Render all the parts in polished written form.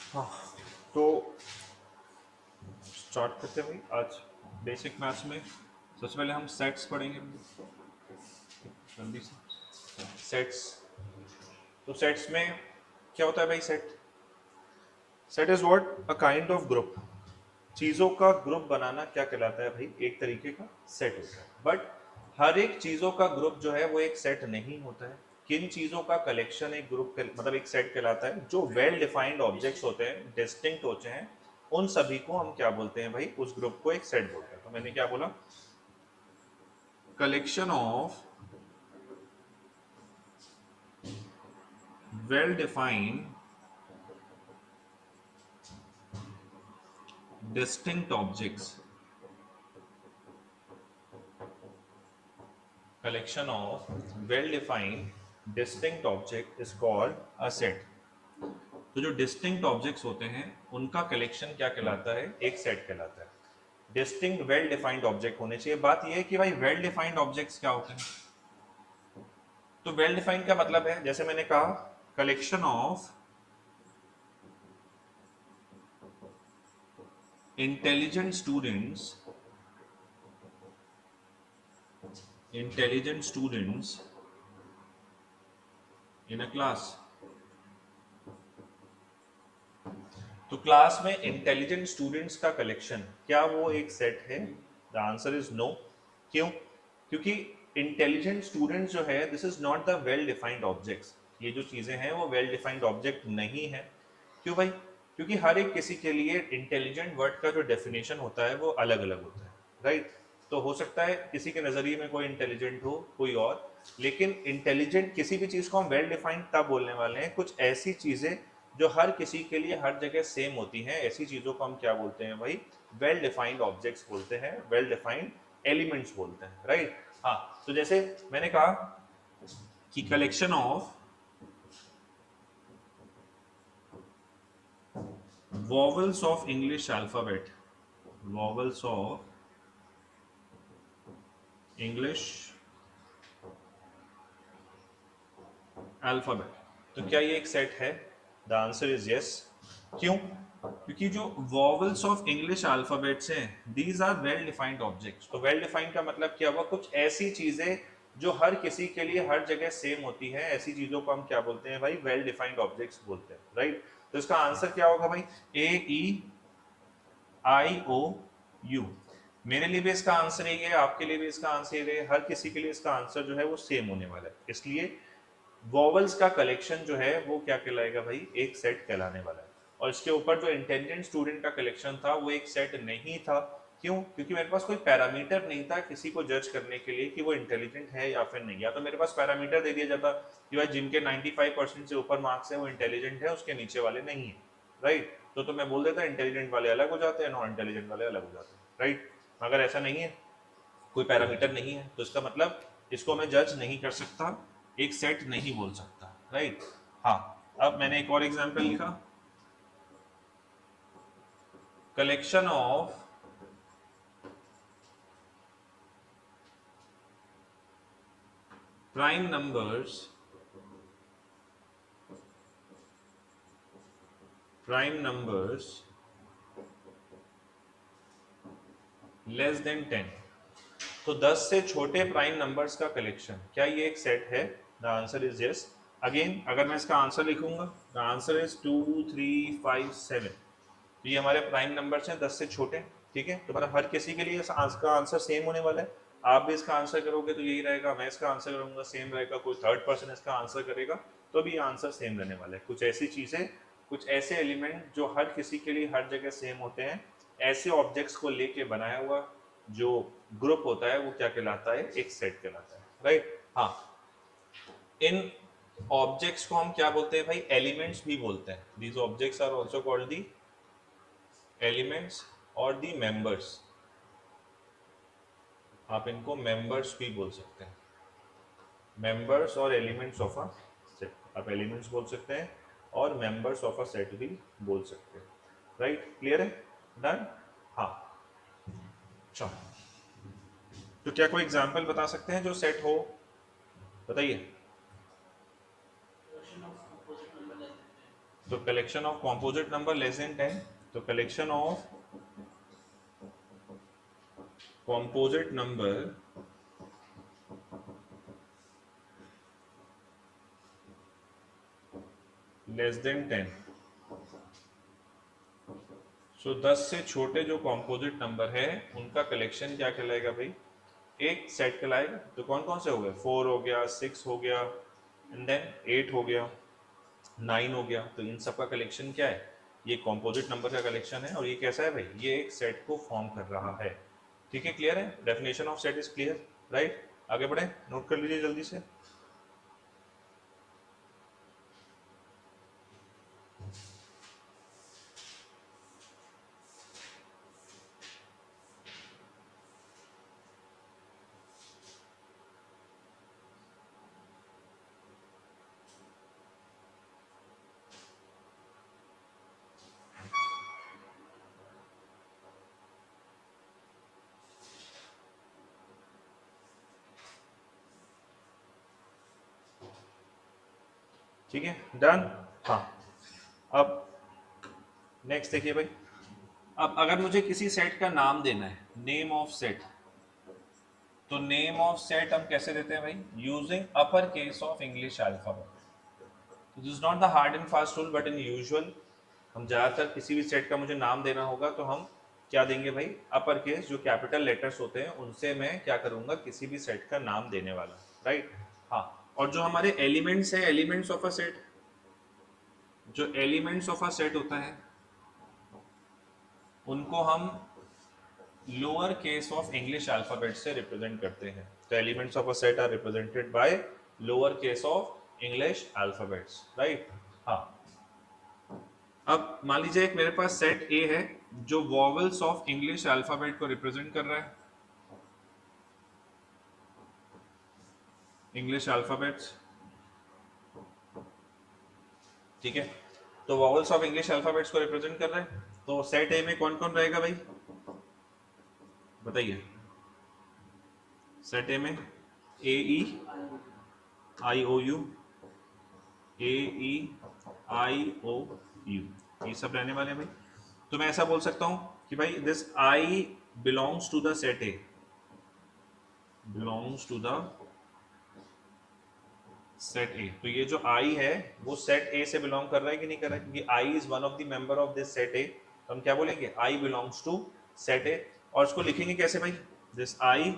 हाँ, तो स्टार्ट करते हैं भाई आज बेसिक मैथ्स में। सबसे पहले हम सेट्स पढ़ेंगे जल्दी से। सेट्स, तो सेट्स में क्या होता है भाई? Set set is what? A kind of group. चीजों का ग्रुप बनाना क्या कहलाता है भाई? एक तरीके का सेट होता है। बट हर एक चीजों का ग्रुप जो है वो एक सेट नहीं होता है। किन चीजों का कलेक्शन एक ग्रुप मतलब एक सेट कहलाता है? जो वेल डिफाइंड ऑब्जेक्ट्स होते हैं, डिस्टिंक्ट होते हैं, उन सभी को हम क्या बोलते हैं भाई? उस ग्रुप को एक सेट बोलते हैं। तो मैंने क्या बोला? Collection of well defined distinct objects, collection of well defined distinct object is called a set। तो जो डिस्टिंक्ट ऑब्जेक्ट्स होते हैं उनका कलेक्शन क्या कहलाता है? एक सेट कहलाता है। डिस्टिंक्ट वेल डिफाइंड ऑब्जेक्ट होने चाहिए। बात यह है कि भाई वेल डिफाइंड ऑब्जेक्ट्स क्या होते हैं? तो वेल डिफाइंड का मतलब है, जैसे मैंने कहा, collection of intelligent students, intelligent students in a class. तो क्लास में इंटेलिजेंट स्टूडेंट्स का कलेक्शन क्या वो एक सेट है? The answer is no. क्यों? क्योंकि इंटेलिजेंट स्टूडेंट्स जो है, this is not the well defined objects. ये जो चीजें हैं वो वेल डिफाइंड ऑब्जेक्ट नहीं है। क्यों भाई? क्योंकि हर एक किसी के लिए इंटेलिजेंट वर्ड का जो डेफिनेशन होता है वो अलग अलग होता है, राइट? तो हो सकता है किसी के नजरिए में कोई इंटेलिजेंट हो, कोई और। लेकिन इंटेलिजेंट किसी भी चीज को हम वेल डिफाइंड तब बोलने वाले हैं, कुछ ऐसी चीजें जो हर किसी के लिए हर जगह सेम होती हैं, ऐसी चीजों को हम क्या बोलते हैं भाई? वेल डिफाइंड ऑब्जेक्ट्स बोलते हैं, वेल डिफाइंड एलिमेंट्स बोलते हैं, राइट? हाँ, तो जैसे मैंने कहा कि collection of vowels of English alphabet, vowels of English alphabet, तो क्या ये एक सेट है? The answer is yes. क्यों? क्योंकि जो वॉवल्स ऑफ इंग्लिश अल्फाबेट्स हैं, these are well defined objects. तो वेल डिफाइंड का मतलब क्या हुआ? कुछ ऐसी चीजें जो हर किसी के लिए हर जगह सेम होती है, ऐसी चीजों को हम क्या बोलते हैं भाई? वेल डिफाइंड ऑब्जेक्ट्स बोलते हैं, राइट? तो इसका आंसर क्या होगा भाई? AEIOU। मेरे लिए भी इसका आंसर यही है, आपके लिए भी इसका आंसर यही है, हर किसी के लिए इसका आंसर जो है वो सेम होने वाला है। इसलिए वॉवल्स का कलेक्शन जो है वो क्या कहलाएगा भाई? एक सेट कहलाने वाला है। और इसके ऊपर जो इंटेलिजेंट स्टूडेंट का कलेक्शन था वो एक सेट नहीं था। क्यों? क्योंकि मेरे पास कोई पैरामीटर नहीं था किसी को जज करने के लिए कि वो इंटेलिजेंट है या फिर नहीं। या तो मेरे पास पैरामीटर दे दिया जाता कि भाई जिनके 95% से ऊपर मार्क्स है वो इंटेलिजेंट है, उसके नीचे वाले नहीं है, राइट? तो मैं बोल देता इंटेलिजेंट वाले अलग हो जाते हैं, नॉन इंटेलिजेंट वाले अलग हो जाते हैं, राइट? मगर ऐसा नहीं है, कोई पैरामीटर नहीं है, तो इसका मतलब इसको मैं जज नहीं कर सकता, एक सेट नहीं बोल सकता, राइट? हाँ, अब मैंने एक और एग्जांपल लिखा, collection of prime numbers, prime numbers less than 10। तो 10 से छोटे प्राइम नंबर्स का कलेक्शन, क्या ये एक सेट है? The answer is yes. Again अगर मैं इसका आंसर लिखूंगा, द आंसर इज 2 3 5 7। तो ये हमारे प्राइम नंबर्स हैं 10 से छोटे, ठीक है? तो मतलब हर किसी के लिए इसका आंसर सेम होने वाला है। आप भी इसका आंसर करोगे तो यही रहेगा, मैं इसका आंसर करूंगा सेम रहेगा, कोई थर्ड पर्सन इसका आंसर करेगा तो भी आंसर सेम रहने वाला है। कुछ ऐसी चीजें, कुछ ऐसे एलिमेंट जो हर किसी के लिए हर जगह सेम होते हैं, ऐसे ऑब्जेक्ट्स को लेके बनाया हुआ जो ग्रुप होता है वो क्या कहलाता है? एक सेट कहलाता है, राइट? हाँ, इन ऑब्जेक्ट्स को हम क्या बोलते हैं भाई? एलिमेंट्स भी बोलते हैं। These objects are also called the elements और दी मेंबर्स। आप इनको मेंबर्स भी बोल सकते हैं, मेंबर्स और एलिमेंट्स ऑफ अ सेट। आप एलिमेंट्स बोल सकते हैं और मेंबर्स ऑफ अ सेट भी बोल सकते हैं, राइट? क्लियर है? डन? हाँ, चलो, तो क्या कोई एग्जांपल बता सकते हैं जो सेट हो? बताइए। तो collection of composite number less than 10, तो collection of composite number less than 10, सो 10 से छोटे जो कॉम्पोजिट नंबर है उनका कलेक्शन क्या कहलाएगा भाई, एक सेट कहलाएगा। तो कौन कौन से हो गए, 4 हो गया, 6 हो गया, एंड देन 8 हो गया, 9 हो गया। तो इन सब का कलेक्शन क्या है, ये कॉम्पोजिट नंबर का कलेक्शन है। और ये कैसा है भाई, ये एक सेट को फॉर्म कर रहा है। ठीक है, क्लियर है, definition of set is clear, right. आगे बढ़े, नोट कर लीजिए जल्दी से। ठीक है, डन। हाँ, अब नेक्स्ट देखिए भाई, अब अगर मुझे किसी सेट का नाम देना है, नेम ऑफ सेट, तो नेम ऑफ सेट हम कैसे देते हैं भाई, using upper case of English alphabet. This is not the hard and fast rule, but in usual हम ज़्यादातर किसी भी सेट का मुझे नाम देना होगा तो हम क्या देंगे भाई, अपर केस जो कैपिटल लेटर्स होते हैं उनसे मैं क्या करूंगा, किसी भी सेट का नाम देने वाला, राइट। हाँ, और जो हमारे एलिमेंट्स है, एलिमेंट्स ऑफ अ सेट, जो एलिमेंट्स ऑफ अ सेट होता है उनको हम lower case of English alphabet से रिप्रेजेंट करते हैं। तो elements of a set are represented by lower case of English alphabets, right. हाँ, अब मान लीजिए एक मेरे पास सेट ए है जो वॉवल्स ऑफ इंग्लिश अल्फाबेट को रिप्रेजेंट कर रहा है, इंग्लिश अल्फाबेट्स, ठीक है। तो वॉवल्स ऑफ इंग्लिश अल्फाबेट्स को रिप्रेजेंट कर रहा है, तो सेट ए में कौन कौन रहेगा भाई, बताइए। सेट ए में ए ई आई ओ you, A E I O you, ये सब रहने वाले हैं भाई। तो मैं ऐसा बोल सकता हूं कि भाई this I belongs to the set A, belongs to the set A. तो ये जो आई है वो सेट ए से बिलोंग कर रहा है कि नहीं कर रहा है, क्योंकि I is one of the member of this set A. तो हम क्या बोलेंगे, I belongs to set A. और इसको लिखेंगे कैसे भाई, दिस आई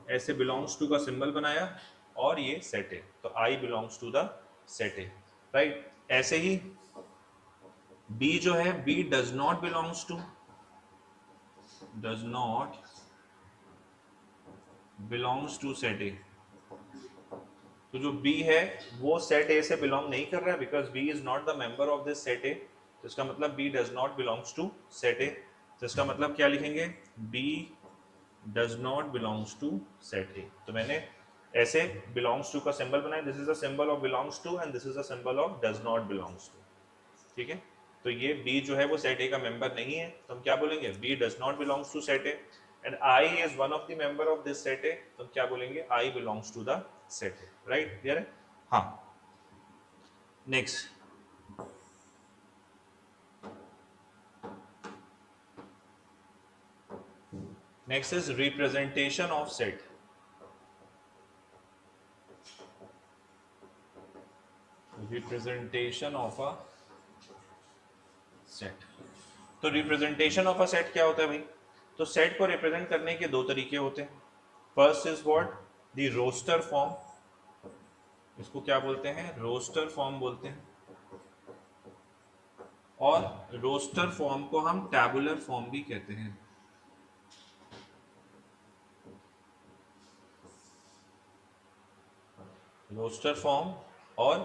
ऐसे बिलोंग्स टू का सिंबल बनाया और ये सेट ए, तो I belongs to the set A, right. ऐसे ही बी जो है, B does not belongs to, does not belongs to set A. तो जो बी है वो सेट ए से बिलोंग नहीं कर रहा है, because B is not the member of this set A. तो इसका मतलब B does not belongs to set A. तो इसका मतलब क्या लिखेंगे, B does not belongs to set A. तो मैंने ऐसे बिलोंग्स टू का सिंबल बनाया, this is a symbol of belongs to and this is a symbol of does not belongs to, ठीक है। तो ये बी जो है वो सेट ए का मेंबर नहीं है, तो हम क्या बोलेंगे, B does not belongs to set A. And I is one of the member of this set A, तो हम क्या बोलेंगे, I belongs to the set A, right, clear है। हाँ, next, next is representation of set. Representation of a set. तो representation of a set क्या होता है भाई, तो सेट को रिप्रेजेंट करने के दो तरीके होते हैं। First is what, the roster form, इसको क्या बोलते हैं, रोस्टर फॉर्म बोलते हैं। और रोस्टर फॉर्म को हम टैबुलर फॉर्म भी कहते हैं। रोस्टर फॉर्म और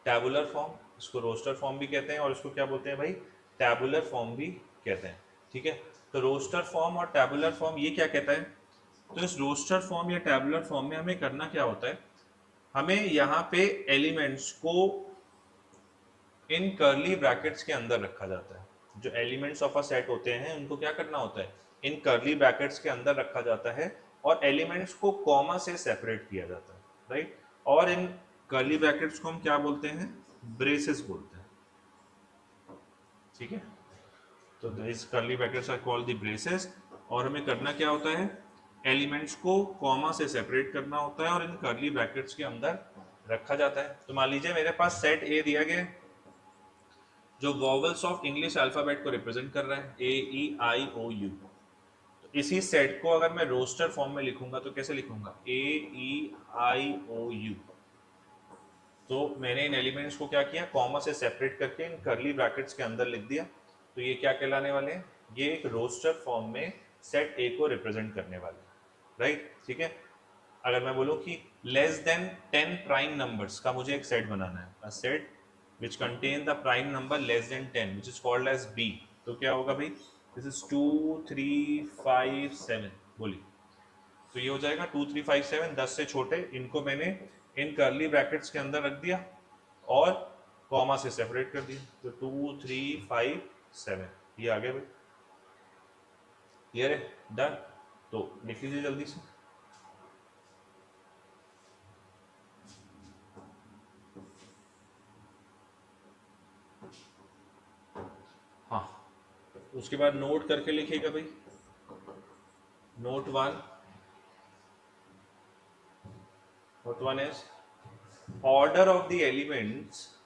टैबुलर फॉर्म, इसको रोस्टर फॉर्म भी कहते हैं और इसको क्या बोलते हैं भाई, टैबुलर फॉर्म भी कहते हैं, ठीक है। तो रोस्टर फॉर्म और टैबुलर फॉर्म ये क्या कहता है, तो इस रोस्टर फॉर्म या टैबुलर फॉर्म में हमें करना क्या होता है, हमें यहाँ पे एलिमेंट्स को इन कर्ली ब्रैकेट्स के अंदर रखा जाता है। जो एलिमेंट्स ऑफ अ सेट होते हैं उनको क्या करना होता है, इन कर्ली ब्रैकेट्स के अंदर रखा जाता है और एलिमेंट्स को कॉमा से सेपरेट किया जाता है, राइट। और इन कर्ली ब्रैकेट्स को हम क्या बोलते हैं, ब्रेसेस बोलते हैं, ठीक है, तो this curly brackets are called the braces. और हमें करना क्या होता है, एलिमेंट्स को कॉमा से सेपरेट करना होता है और इन कर्ली ब्रैकेट्स के अंदर रखा जाता है। तो मान लीजिए मेरे पास सेट ए दिया गया है जो वॉवल्स ऑफ इंग्लिश अल्फाबेट को रिप्रेजेंट कर रहा है, ए ई आई ओ यू। तो इसी सेट को अगर मैं रोस्टर फॉर्म में लिखूंगा तो कैसे लिखूंगा, ए ई आई ओ यू। तो मैंने इन एलिमेंट्स को क्या किया, कॉमा से सेपरेट करके इन कर्ली ब्रैकेट्स के अंदर लिख दिया। तो ये क्या कहलाने वाले हैं, ये एक रोस्टर फॉर्म में सेट ए को रिप्रेजेंट करने वाले हैं, राइट। ठीक है, अगर मैं बोलूं कि लेस देन 10 प्राइम नंबर्स का मुझे एक सेट बनाना है, a set which contain the prime number less than 10 which is called as B. तो क्या होगा भाई, दिस इज 2 3 5 7, बोलिए। तो ये हो जाएगा 2 3 5 7, 10 से छोटे, इनको मैंने इन कर्ली ब्रैकेट्स के अंदर रख दिया और कॉमा से सेपरेट कर दिया। तो 2 3 5 7 ये आ गया भाई, क्लियर है, डन। तो लिख लीजिए जल्दी से। हाँ, उसके बाद नोट करके लिखिएगा भाई, note one, note one is order of the elements,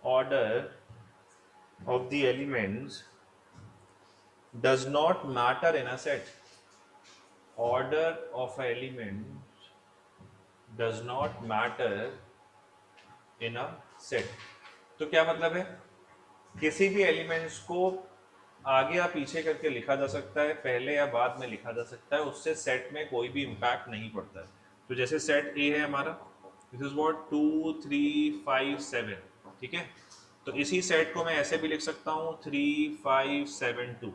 order of the elements does not matter in a set. Order of an element does not matter in a set. तो क्या मतलब है, किसी भी एलिमेंट्स को आगे या पीछे करके लिखा जा सकता है, पहले या बाद में लिखा जा सकता है, उससे सेट में कोई भी इंपैक्ट नहीं पड़ता है। तो जैसे सेट ए है हमारा, दिस इज व्हाट 2 3 5 7, ठीक है। तो इसी सेट को मैं ऐसे भी लिख सकता हूँ 3 5 7 2,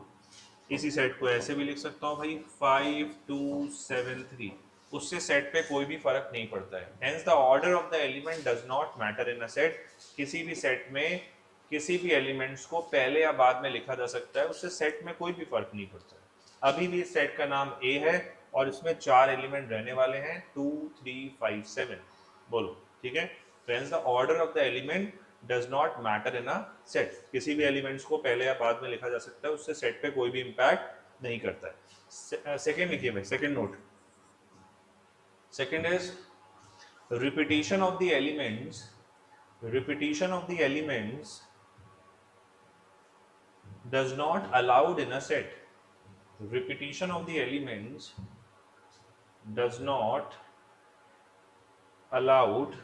इसी सेट को ऐसे भी लिख सकता हूँ भाई 5 2 7 3, उससे सेट पे कोई भी फर्क नहीं पड़ता है। Hence the order of the element does not matter in a set. किसी भी सेट में किसी भी एलिमेंट्स को पहले या बाद में लिखा जा सकता है, उससे सेट में कोई भी फर्क नहीं पड़ता है। अभी भी सेट का नाम ए है और इसमें 4 एलिमेंट रहने वाले हैं 2 3 5 7, बोलो, ठीक है। तो hence the order of the element does not matter in a set. किसी भी एलिमेंट्स को पहले या बाद में लिखा जा सकता है, उससे सेट पे कोई भी इंपैक्ट नहीं करता है। सेकेंड लिखिए भाई, second note. Second is repetition of the elements, repetition of the elements does not allowed in a set. Repetition of the elements does not allowed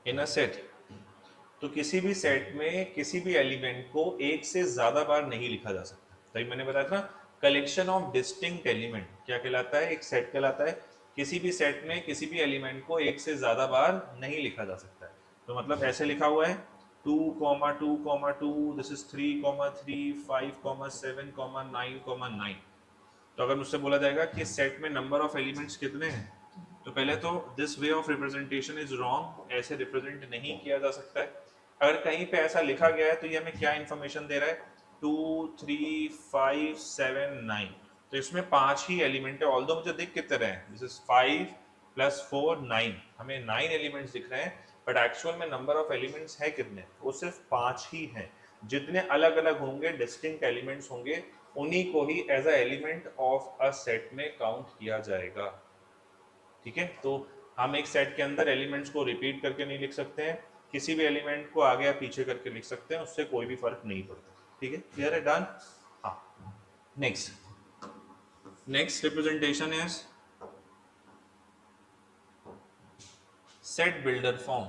in a set. तो किसी भी सेट में किसी भी एलिमेंट को एक से ज्यादा बार नहीं लिखा जा सकता। तभी मैंने बताया था कलेक्शन ऑफ डिस्टिंक्ट एलिमेंट क्या कहलाता है, एक सेट कहलाता है। किसी भी सेट में किसी भी एलिमेंट को एक से ज्यादा बार नहीं लिखा जा सकता है। तो मतलब ऐसे लिखा हुआ है 2 2 2, दिस इज 3 3 5 7 9 9। तो अगर मुझसे बोला जाएगा कि सेट में नंबर ऑफ एलिमेंट्स कितने हैं, तो पहले तो this way of representation is wrong, ऐसे रिप्रेजेंट नहीं किया जा सकता है। अगर कहीं पे ऐसा लिखा गया है तो ये हमें क्या इन्फॉर्मेशन दे रहा है, 2 3 5 7 9, तो इसमें 5 ही एलिमेंट है। ऑल्दो मुझे दिख कितने रहे हैं, दिस इज 5 + 4 9, हमें 9 एलिमेंट्स दिख रहे हैं, बट एक्चुअल में नंबर ऑफ एलिमेंट्स है कितने, वो सिर्फ 5 ही हैं। जितने अलग अलग होंगे डिस्टिंक्ट एलिमेंट्स होंगे, उन्हीं को ही as a element of a set में काउंट किया जाएगा, ठीक है। तो हम एक सेट के अंदर एलिमेंट्स को रिपीट करके नहीं लिख सकते हैं, किसी भी एलिमेंट को आगे या पीछे करके लिख सकते हैं, उससे कोई भी फर्क नहीं पड़ता, ठीक है, क्लियर है, डन। हाँ, next representation is set builder form.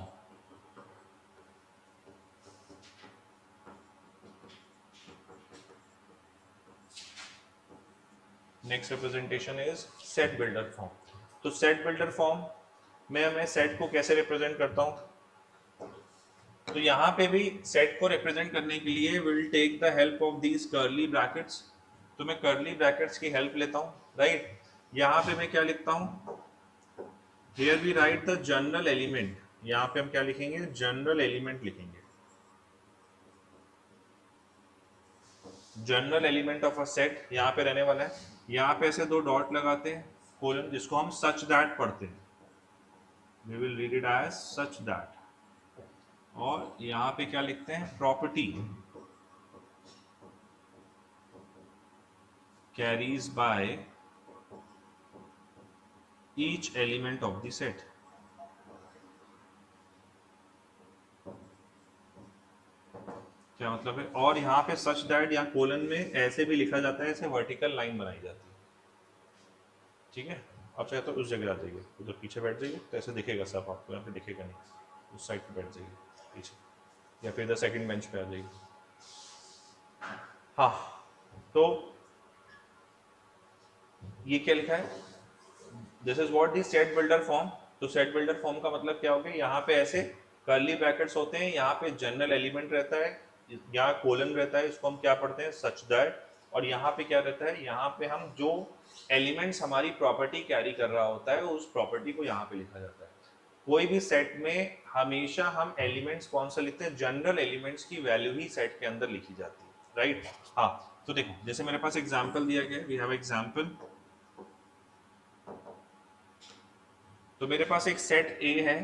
Next representation is set builder form. तो सेट बिल्डर फॉर्म में मैं सेट को कैसे रिप्रेजेंट करता हूं, तो यहां पे भी सेट को रिप्रेजेंट करने के लिए will take the help of these curly brackets. तो मैं कर्ली ब्रैकेट्स की हेल्प लेता हूं, राइट। यहां पे मैं क्या लिखता हूं, here we write the general element. यहां पे हम क्या लिखेंगे, जनरल एलिमेंट लिखेंगे, general element of a set यहाँ पे रहने वाला है। यहाँ पे ऐसे 2 डॉट लगाते हैं, कोलन, जिसको हम सच दैट पढ़ते हैं, we will read it as such that. और यहाँ पे क्या लिखते हैं, property carries by each element of the set. क्या मतलब है, और यहाँ पे सच दैट या कोलन में ऐसे भी लिखा जाता है, ऐसे वर्टिकल लाइन बनाई जाती है, ठीक है। आप चाहे तो उस जगह आ जाइए, उधर पीछे बैठ जाइए तो ऐसे दिखेगा सब आपको, यहाँ पे दिखेगा नहीं, उस साइड पे बैठ जाइए पीछे, या फिर इधर सेकंड बेंच पे आ जाइए। हाँ, तो ये क्या लिखा है, this is what the set builder form. तो सेट बिल्डर फॉर्म का मतलब क्या हो गया, यहाँ पे ऐसे कर्ली ब्रैकेट्स होते हैं, यहाँ पे जनरल एलिमेंट रहता है, यहाँ कोलन रहता है, इसको हम क्या पढ़ते हैं, सच दैट। और यहाँ पे क्या रहता है, यहाँ पे हम जो एलिमेंट्स हमारी प्रॉपर्टी कैरी कर रहा होता है उस प्रॉपर्टी को यहाँ पे लिखा जाता है। कोई भी सेट में हमेशा हम एलिमेंट्स कौन सा लिखते हैं, जनरल एलिमेंट्स की वैल्यू ही सेट के अंदर लिखी जाती है, राइट। हाँ, तो देखो जैसे मेरे पास एग्जाम्पल दिया गया, वी हैव एग्जाम्पल। तो मेरे पास एक सेट ए है,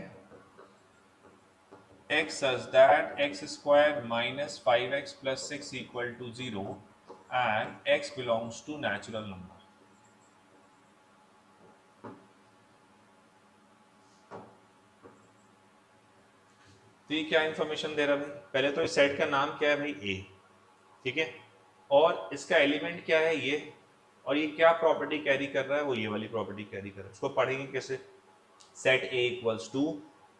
x such that x square minus 5x plus 6 equal to 0 and x belongs to natural number। तो ये क्या इंफॉर्मेशन दे रहा है भाई, पहले तो इस सेट का नाम क्या है भाई, a, ठीक है, और इसका एलिमेंट क्या है ये, और ये क्या प्रॉपर्टी कैरी कर रहा है, वो ये वाली प्रॉपर्टी कैरी कर रहा है। उसको पढ़ेंगे कैसे, set a equals to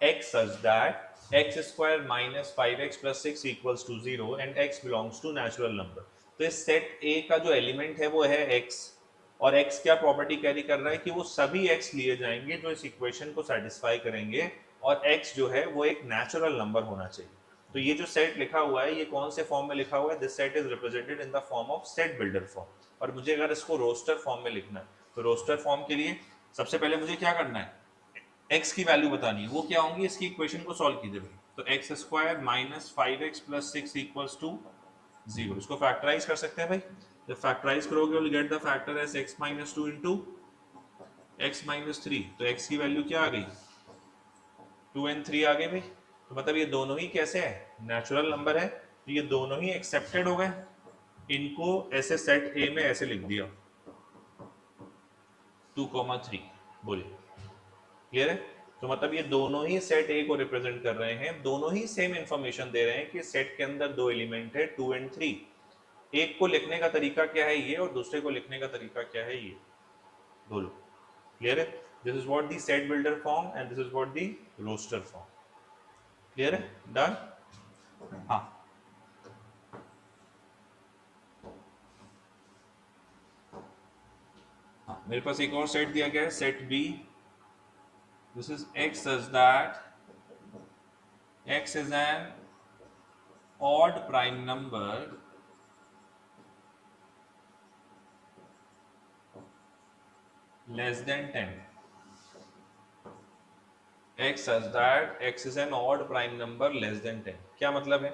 x such that x square minus 5x plus 6 equals to 0 and x belongs to natural number। तो इस सेट a का जो एलिमेंट है वो है x, और x क्या प्रॉपर्टी कैरी कर रहा है कि वो सभी x लिए जाएंगे जो इस इक्वेशन को सेटिस्फाई करेंगे, और x जो है वो एक नेचुरल नंबर होना चाहिए। तो ये जो सेट लिखा हुआ है ये कौन से फॉर्म में लिखा हुआ है, this set is represented in the form of set builder form. और मुझे अगर इसको रोस्टर फॉर्म में लिखना है, तो रोस्टर फॉर्म के लिए सबसे पहले मुझे क्या करना है, x की वैल्यू बतानी है, वो क्या होंगी, इसकी इक्वेशन को सॉल्व कीजिए भाई। तो x square minus 5x plus 6 equals to 0, इसको फैक्टराइज कर सकते हैं भाई। जब फैक्टराइज करोगे will get the factor as x minus 2 into x minus 3। तो x की वैल्यू क्या आ गई, 2 and 3 आ गई भाई। तो मतलब ये दोनों ही कैसे है, नेचुरल नंबर है, तो ये दोनों ही एक्सेप्टेड हो गए। इनको ऐसे सेट ए में ऐसे लिख दिया 2,3, बोलिए क्लियर है। तो मतलब ये दोनों ही सेट ए को रिप्रेजेंट कर रहे हैं, दोनों ही सेम इंफॉर्मेशन दे रहे हैं कि सेट के अंदर दो एलिमेंट है 2 and 3। एक को लिखने का तरीका क्या है ये, और दूसरे को लिखने का तरीका क्या है ये, बोलो क्लियर है। This is what the set builder form and this is what the roster form, clear है, डन। हाँ, हाँ मेरे पास एक और सेट दिया गया है, set B. This is x such that x is an odd prime number less than 10। x such that x is an odd prime number less than 10, क्या मतलब है,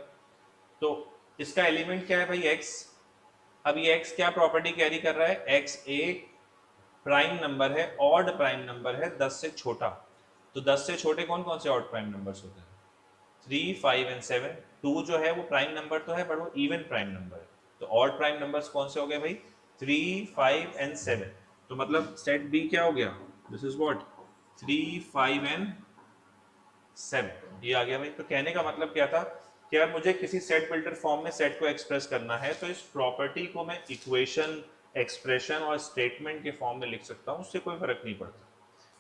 तो इसका एलिमेंट क्या है भाई x। अब ये x क्या प्रॉपर्टी कैरी कर रहा है, x एक प्राइम नंबर है, ऑड प्राइम नंबर है 10 से छोटा। तो 10 से छोटे कौन कौन से ऑड प्राइम नंबर्स होते हैं, 3, 5 एंड 7। 2 जो है वो प्राइम नंबर तो है बट वो इवन प्राइम नंबर है। तो ऑड प्राइम नंबर्स कौन से हो गए भाई, 3, 5 एंड 7। तो मतलब सेट बी क्या हो गया, दिस इज व्हाट 3, 5 एंड 7, ये आ गया भाई। तो कहने का मतलब क्या था कि अगर मुझे किसी सेट बिल्डर फॉर्म में सेट को एक्सप्रेस करना है तो इस प्रॉपर्टी को मैं इक्वेशन, एक्सप्रेशन और स्टेटमेंट के फॉर्म में लिख सकता हूँ, उससे कोई फर्क नहीं पड़ता।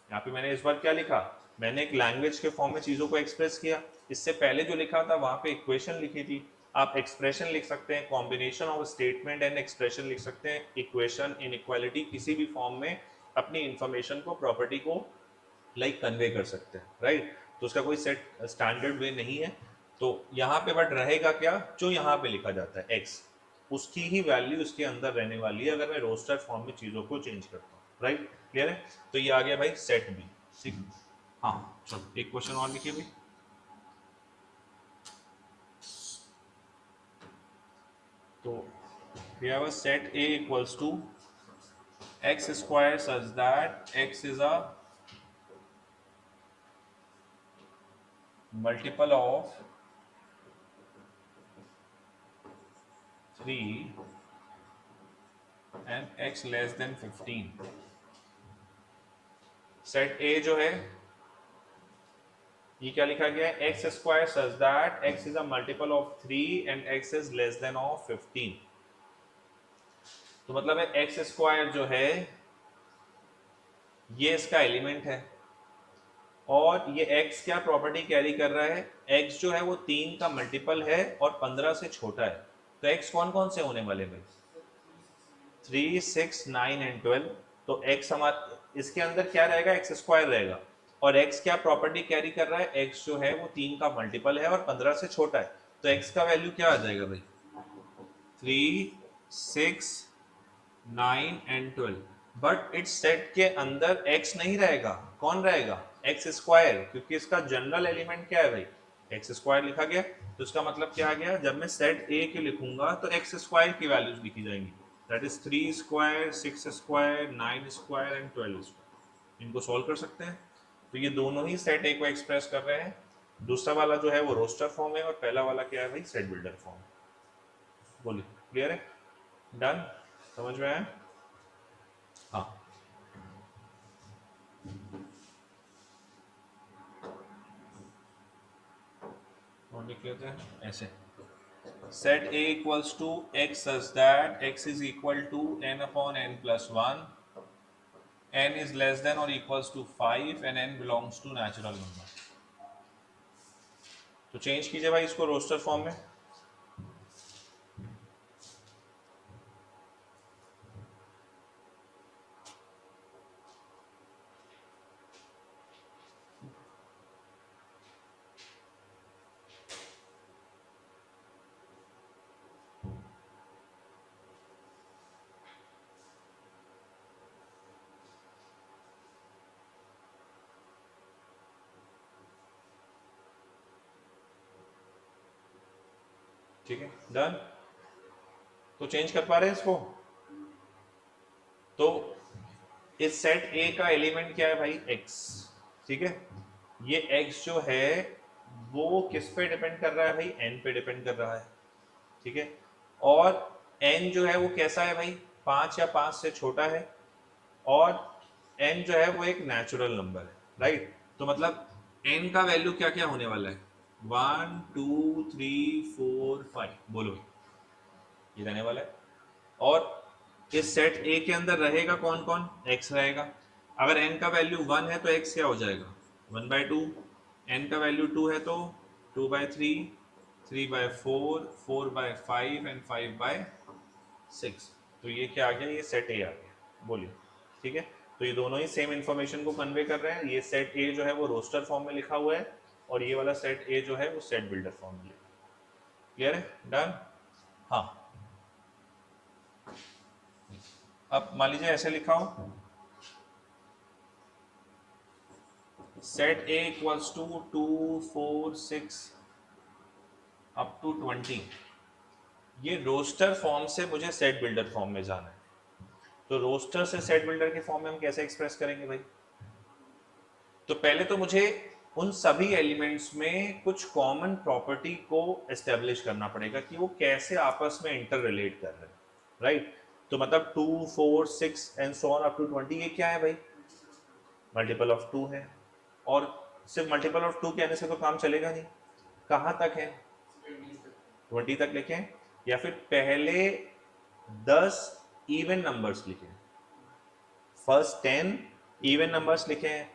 यहाँ पे मैंने इस बार क्या लिखा, मैंने एक लैंग्वेज के फॉर्म में चीज़ों को एक्सप्रेस किया। इससे पहले जो लिखा था वहाँ पे इक्वेशन लिखी थी, आप एक्सप्रेशन लिख सकते हैं, combination of statement and expression लिख सकते हैं, इक्वेशन, इनइक्वालिटी, किसी भी फॉर्म में अपनी इंफॉर्मेशन को, प्रॉपर्टी को कन्वे कर सकते हैं, राइट। तो उसका कोई सेट स्टैंडर्ड वे नहीं है। तो यहाँ पे बट रहेगा क्या, जो यहाँ पे लिखा जाता है x, उसकी ही वैल्यू इसके अंदर रहने वाली है अगर मैं रोस्टर फॉर्म में चीज़ों को चेंज करता हूँ, राइट, क्लियर है। तो ये आ गया भाई सेट बी, ठीक। हाँ चलो एक क्वेश्चन और लिखिए भाई। तो we have a set A equals to x square such that x is a multiple of 3 and x less than 15, set A जो है ये क्या लिखा गया है, x square such that x is a multiple of 3 and x is less than of 15। तो मतलब है एक्स स्क्वायर जो है ये इसका एलिमेंट है और ये x क्या प्रॉपर्टी कैरी कर रहा है, x जो है वो 3 का मल्टीपल है और 15 से छोटा है। तो x कौन कौन से होने वाले भाई, 3, 6, 9 एंड 12। तो x हमारा इसके अंदर क्या रहेगा, एक्स स्क्वायर रहेगा और x क्या प्रॉपर्टी कैरी कर रहा है, x जो है वो 3 का मल्टीपल है और 15 से छोटा है। तो x का वैल्यू क्या आ जाएगा भाई, 3, 6, 9 एंड 12। बट इट्स सेट के अंदर x नहीं रहेगा, कौन रहेगा, एक्स स्क्वायर, क्योंकि इसका जनरल एलिमेंट क्या है भाई, एक्स स्क्वायर लिखा गया। तो इसका मतलब क्या आ गया, जब मैं सेट ए के लिखूंगा तो एक्स स्क्वायर की वैल्यूज लिखी जाएंगी, that is 3 square, 6 square, 9 square and 12 square. इनको सॉल्व कर सकते हैं। तो ये दोनों ही सेट ए को एक्सप्रेस कर रहे हैं। दूसरा वाला जो है वो रोस्टर फॉर्म है और पहला वाला क्या है भाई, सेट बिल्डर फॉर्म। बोलिए, क्लियर है, डन, समझ में आया। हाँ, और लिख लेते हैं ऐसे, set a equals to x such that x is equal to n upon n plus 1, n is less than or equals to 5 and n belongs to natural number। तो चेंज कीजिए भाई इसको रोस्टर फॉर्म में। ठीक है, done. तो change कर पा रहे हैं इसको। तो इस सेट ए का एलिमेंट क्या है भाई, x। ठीक है, ये x जो है वो किस पे डिपेंड कर रहा है भाई, n पे डिपेंड कर रहा है। ठीक है, और n जो है वो कैसा है भाई, 5 या 5 से छोटा है और n जो है वो एक नेचुरल नंबर है, राइट। तो मतलब n का वैल्यू क्या क्या होने वाला है, 1, 2, 3, 4, 5, बोलो ये रहने वाला है। और इस सेट ए के अंदर रहेगा कौन कौन, x रहेगा। अगर n का वैल्यू 1 है तो x क्या हो जाएगा, 1/2। n का वैल्यू 2 है तो 2/3, 3/4, 4/5 एंड 5/6। तो ये क्या आ गया, ये सेट ए आ गया, बोलिए। ठीक है, तो ये दोनों ही सेम इंफॉर्मेशन को कन्वे कर रहे हैं। ये सेट ए जो है वो रोस्टर फॉर्म में लिखा हुआ है और ये वाला सेट ए जो है वो सेट बिल्डर फॉर्म में लिखा है। क्लियर है, डन। हाँ, अब मान लीजिए ऐसे लिखा हो, set A equals to 2, 4, 6 up to 20। ये रोस्टर फॉर्म से मुझे सेट बिल्डर फॉर्म में जाना है। तो रोस्टर से सेट बिल्डर के फॉर्म में हम कैसे एक्सप्रेस करेंगे भाई, तो पहले तो मुझे उन सभी एलिमेंट्स में कुछ कॉमन प्रॉपर्टी को एस्टेब्लिश करना पड़ेगा कि वो कैसे आपस में इंटर रिलेट कर रहे हैं, राइट। तो मतलब 2, 4, 6 and so on up to 20 ये क्या है भाई, मल्टीपल ऑफ 2 है। और सिर्फ मल्टीपल ऑफ 2 कहने से तो काम चलेगा नहीं, कहाँ तक है, 20 तक लिखें या फिर पहले 10 इवन नंबर्स लिखें, फर्स्ट 10 इवन नंबर्स लिखें,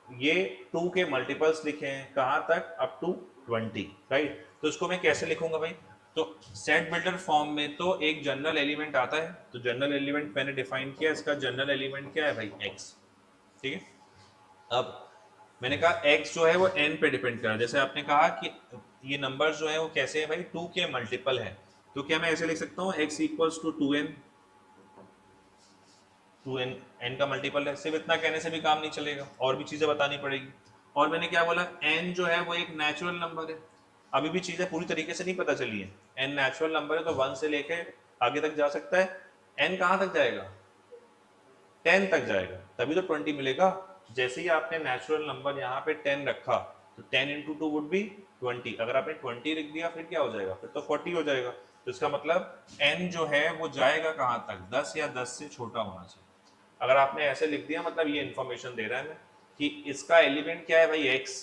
ये 2 के मल्टीपल्स लिखें, कहाँ तक, अप टू 20, राइट। तो इसको मैं कैसे लिखूंगा भाई, तो सेट बिल्डर फॉर्म में तो एक जनरल एलिमेंट आता है। तो जनरल एलिमेंट मैंने डिफाइन किया, इसका जनरल एलिमेंट क्या है भाई, x। ठीक है, अब मैंने कहा x जो है वो n पे डिपेंड कर रहा है। जैसे आपने कहा कि ये नंबर्स जो है वो कैसे है भाई, 2 के मल्टीपल है। तो क्या मैं ऐसे लिख सकता हूँ, x equals to 2n, 2n n का मल्टीपल है। सिर्फ इतना कहने से भी काम नहीं चलेगा, और भी चीजें बतानी पड़ेगी। और मैंने क्या बोला, n जो है वो एक नेचुरल नंबर है। अभी भी चीजें पूरी तरीके से नहीं पता चली है। n नेचुरल नंबर है तो 1 से लेके आगे तक जा सकता है। n कहाँ तक जाएगा, 10 तक जाएगा, तभी तो 20 मिलेगा। जैसे ही आपने नेचुरल नंबर यहाँ पे 10 रखा तो 10 इंटू 2 वुड बी 20। अगर आपने 20 लिख दिया फिर क्या हो जाएगा, फिर तो 40 हो जाएगा। तो इसका मतलब n जो है वो जाएगा कहाँ तक, 10 या 10 से छोटा होना चाहिए। अगर आपने ऐसे लिख दिया मतलब ये इंफॉर्मेशन दे रहा है मैं कि इसका एलिमेंट क्या है भाई, x।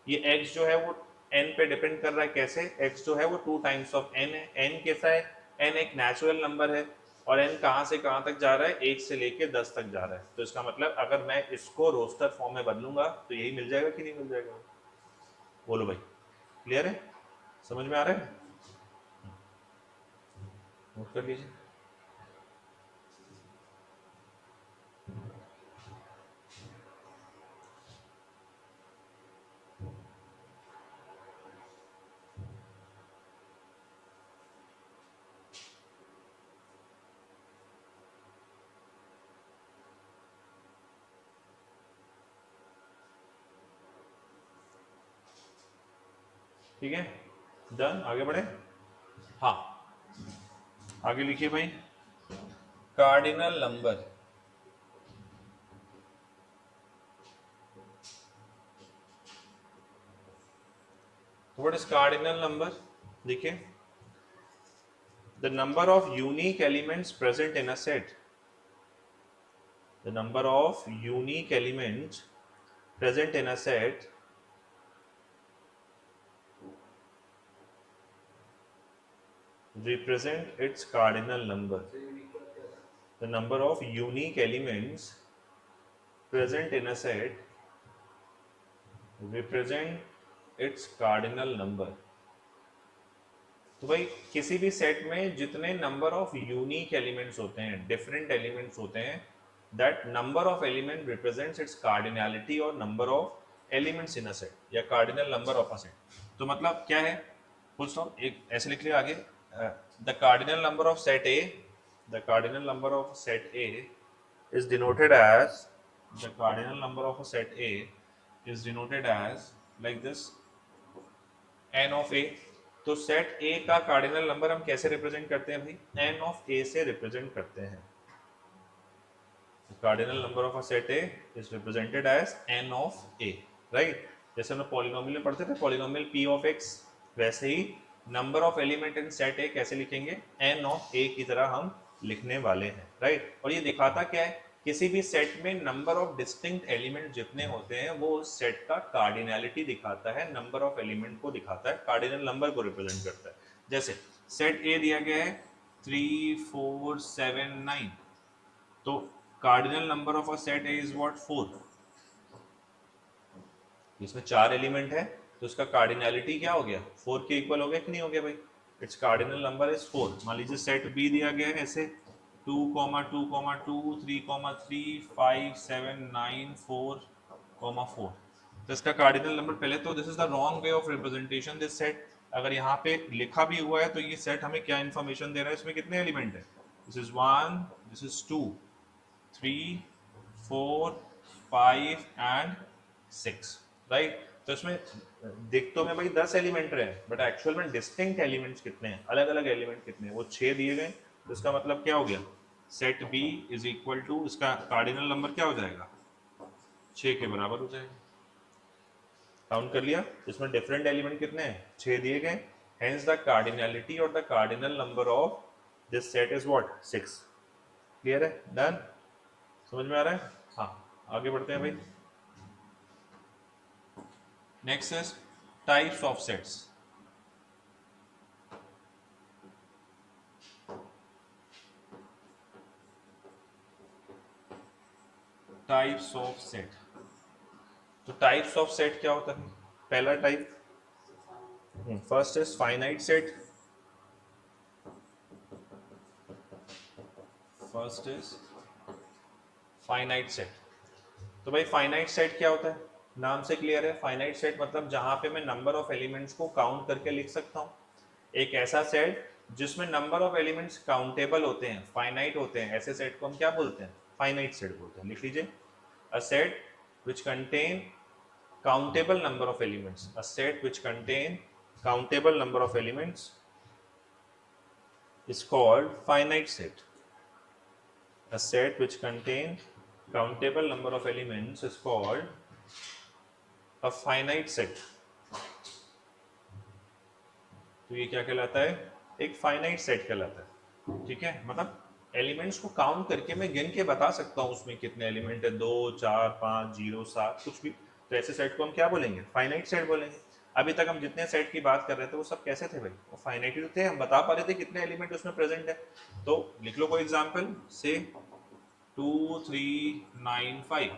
ये x जो है वो n पे डिपेंड कर रहा है। कैसे? x जो है वो 2 टाइम्स ऑफ n है। n कैसा है? n एक नेचुरल नंबर है और n कहाँ से कहाँ तक जा रहा है, 1 से लेके 10 तक जा रहा है। तो इसका मतलब अगर मैं इसको रोस्टर फॉर्म में बदलूंगा तो यही मिल जाएगा कि नहीं मिल जाएगा? बोलो भाई, क्लियर है? समझ में आ रहा है? नोट कर लीजिए। ठीक है, डन। आगे बढ़े। हाँ, आगे लिखिए भाई, cardinal number. What is cardinal number? देखिए, the number of unique elements present in a set, the number of unique elements present in a set represent its cardinal number. The number of unique elements present in a set represent its cardinal number. तो भाई किसी भी set में जितने number of unique elements होते हैं, different elements होते हैं, that number of element represents its cardinality और number of elements in a set या cardinal number of a set. तो मतलब क्या है, फुल स्टॉप, एक ऐसे लिख लिया आगे, the cardinal number of set A, the cardinal number of set A is denoted as, the cardinal number of a set A is denoted as like this, n of a। तो set ए का cardinal number हम कैसे represent करते हैं भाई, n of a से represent करते हैं। Cardinal number of a set A is represented as n of a, right. जैसे हम पॉलिनोमियल में पढ़ते थे, पॉलिनोमियल p ऑफ x, वैसे ही number of element in set A कैसे लिखेंगे, n ऑफ a की तरह हम लिखने वाले हैं, राइट। और ये दिखाता क्या है, किसी भी सेट में नंबर ऑफ डिस्टिंक्ट एलिमेंट जितने होते हैं वो उस सेट का कार्डिनैलिटी दिखाता है, नंबर ऑफ एलिमेंट को दिखाता है, कार्डिनल नंबर को रिप्रेजेंट करता है। जैसे सेट ए दिया गया है 3 4 7 9, तो cardinal number of a set A is what, 4। इसमें 4 एलिमेंट है तो इसका कार्डिनैलिटी क्या हो गया, 4 के इक्वल हो गया कि नहीं हो गया भाई? It's cardinal number is 4। मान लीजिए सेट बी दिया गया है ऐसे 2 2 2 3 3 5 7 9 4 4, तो इसका कार्डिनल नंबर पहले तो, this is the wrong way of representation this set. अगर यहाँ पे लिखा भी हुआ है तो ये सेट हमें क्या इंफॉर्मेशन दे रहा है, इसमें कितने एलिमेंट है, this is 1, this is 2, 3 4 5 and 6, right. तो इसमें दिख तो में भाई 10 एलिमेंट रहे हैं, बट एक्चुअल में डिस्टिंक्ट एलिमेंट्स कितने हैं, अलग अलग एलिमेंट कितने हैं, वो 6 दिए गए। तो इसका मतलब क्या हो गया, set B is equal to, इसका कार्डिनल नंबर क्या हो जाएगा, 6 के बराबर हो जाएगा। काउंट कर लिया, इसमें डिफरेंट एलिमेंट कितने हैं, 6 दिए गए, हेंस द कार्डिनैलिटी और the cardinal number of this set is what, 6। Clear है, डन, समझ में आ रहा है? हाँ, आगे बढ़ते हैं भाई। Next is types of sets. Types of set, तो टाइप्स ऑफ सेट क्या होता है? पहला type, first is finite set, first is finite set. तो भाई फाइनाइट सेट क्या होता है, नाम से क्लियर है, फाइनाइट सेट मतलब जहां पे मैं नंबर ऑफ एलिमेंट्स को काउंट करके लिख सकता हूं। एक ऐसा सेट जिसमें नंबर ऑफ एलिमेंट्स काउंटेबल होते हैं, फाइनाइट होते हैं, ऐसे सेट को हम क्या बोलते हैं, फाइनाइट सेट बोलते हैं। लिख लीजिए, अ set which contain countable number of elements, a set which contain countable number of elements is called finite set. A set which contain countable number of elements is called a finite set. तो ये क्या कहलाता है, एक finite set कहलाता है। ठीक है, मतलब एलिमेंट्स को काउंट करके मैं गिन के बता सकता हूँ उसमें कितने एलिमेंट है, 2 4 5 0 7 कुछ भी। तो ऐसे सेट को हम क्या बोलेंगे, फाइनाइट सेट बोलेंगे। अभी तक हम जितने सेट की बात कर रहे थे वो सब कैसे थे भाई, वो फाइनाइट थे, हम बता पा रहे थे कितने एलिमेंट उसमें प्रेजेंट है। तो लिख लो कोई एग्जाम्पल से 2 3 9 5।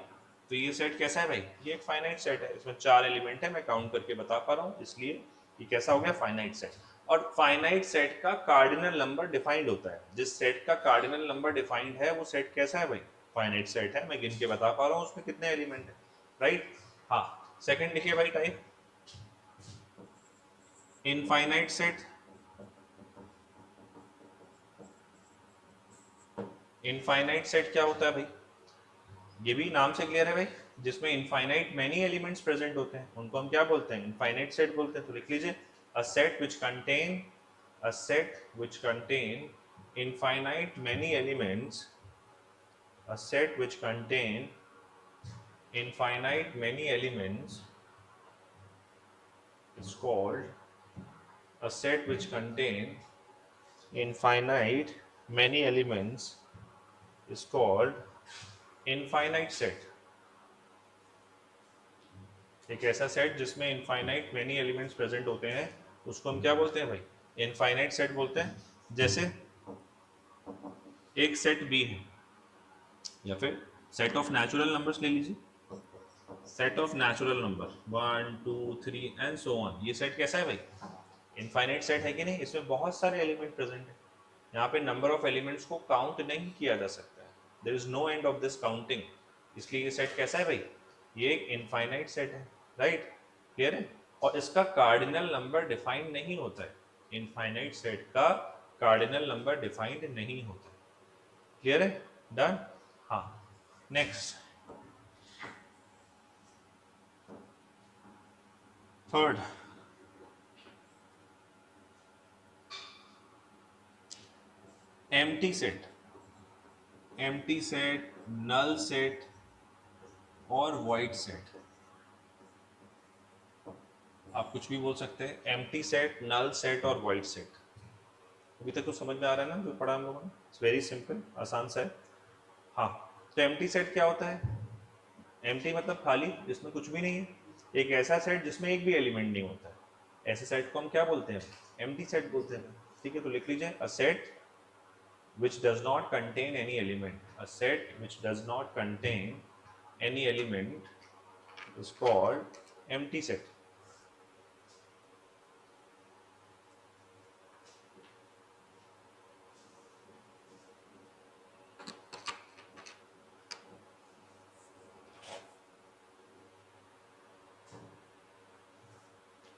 तो ये सेट कैसा है भाई, ये एक फाइनाइट सेट है, इसमें 4 एलिमेंट है, मैं काउंट करके बता पा रहा हूँ, इसलिए ये कैसा हो गया, फाइनाइट सेट। और फाइनाइट सेट का कार्डिनल नंबर डिफाइंड होता है, जिस सेट का कार्डिनल नंबर डिफाइंड है वो सेट कैसा है भाई, फाइनाइट सेट है, मैं गिन के बता पा रहा हूँ उसमें कितने एलिमेंट है। राइट, हाँ। सेकंड लिखिए भाई type, infinite set. Infinite set क्या होता है भाई, ये भी नाम से क्लियर है भाई, जिसमें इनफाइनाइट मैनी एलिमेंट्स प्रेजेंट होते हैं उनको हम क्या बोलते हैं, इनफाइनाइट सेट बोलते हैं। तो लिख लीजिए, a set which contain, a set which contain infinite many elements, a set which contain infinite many elements is called, a set which contain infinite many elements is called infinite set। एक ऐसा set जिसमें infinite many elements present होते हैं उसको हम क्या बोलते हैं भाई, इनफाइनाइट सेट बोलते हैं। जैसे एक सेट बी है, या फिर सेट ऑफ नेचुरल नंबर्स ले लीजिए, set of natural number 1 2 3 and so on, ये सेट कैसा है भाई, इनफाइनाइट सेट है कि नहीं, इसमें बहुत सारे एलिमेंट प्रेजेंट है, यहाँ पे नंबर ऑफ एलिमेंट्स को काउंट नहीं किया जा सकता है, there is no end of this counting, इसलिए ये सेट कैसा है भाई, ये एक इनफाइनाइट सेट है। राइट, क्लियर है। और इसका कार्डिनल नंबर डिफाइंड नहीं होता है, इनफाइनाइट सेट का कार्डिनल नंबर डिफाइंड नहीं होता है। क्लियर है, डन। हाँ, next, third, empty set. Empty set, null set और वॉइड सेट, आप कुछ भी बोल सकते हैं, एम्प्टी सेट, नल सेट और वॉइड सेट। अभी तक तो समझ में आ रहा है ना जो पढ़ा हम लोगों ने, इट्स वेरी सिंपल, आसान सा है। हाँ, तो एम्प्टी सेट क्या होता है, एम्प्टी मतलब खाली, जिसमें कुछ भी नहीं है, एक ऐसा सेट जिसमें एक भी एलिमेंट नहीं होता है, ऐसे सेट को हम क्या बोलते हैं, एम्प्टी सेट बोलते हैं। ठीक है, तो लिख लीजिए, a set which does not contain any element, a set which does not contain any element is called empty set।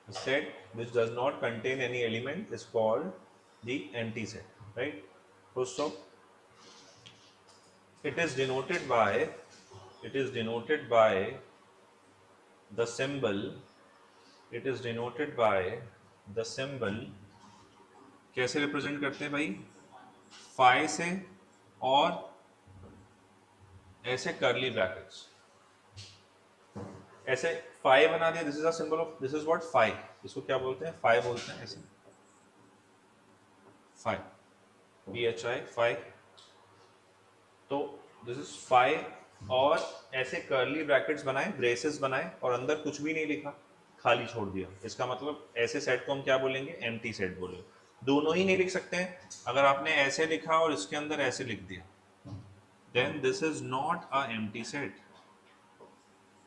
A set which does not contain any element is called the empty set, right? So it is denoted by, it is denoted by the symbol, it is denoted by the symbol, कैसे represent करते हैं भाई, phi से, और ऐसे करली brackets, ऐसे phi बना दिया, this is a symbol of, this is what phi, इसको क्या बोलते हैं, फाई बोलते हैं, ऐसे phi, P H I, phi. तो दिस इज फाई, और ऐसे करली ब्रैकेट्स बनाए, ब्रेसेस बनाए, और अंदर कुछ भी नहीं लिखा, खाली छोड़ दिया, इसका मतलब ऐसे सेट को हम क्या बोलेंगे, एम्प्टी सेट बोलेंगे। दोनों ही नहीं लिख सकते हैं, अगर आपने ऐसे लिखा और इसके अंदर ऐसे लिख दिया, then this is not a empty set,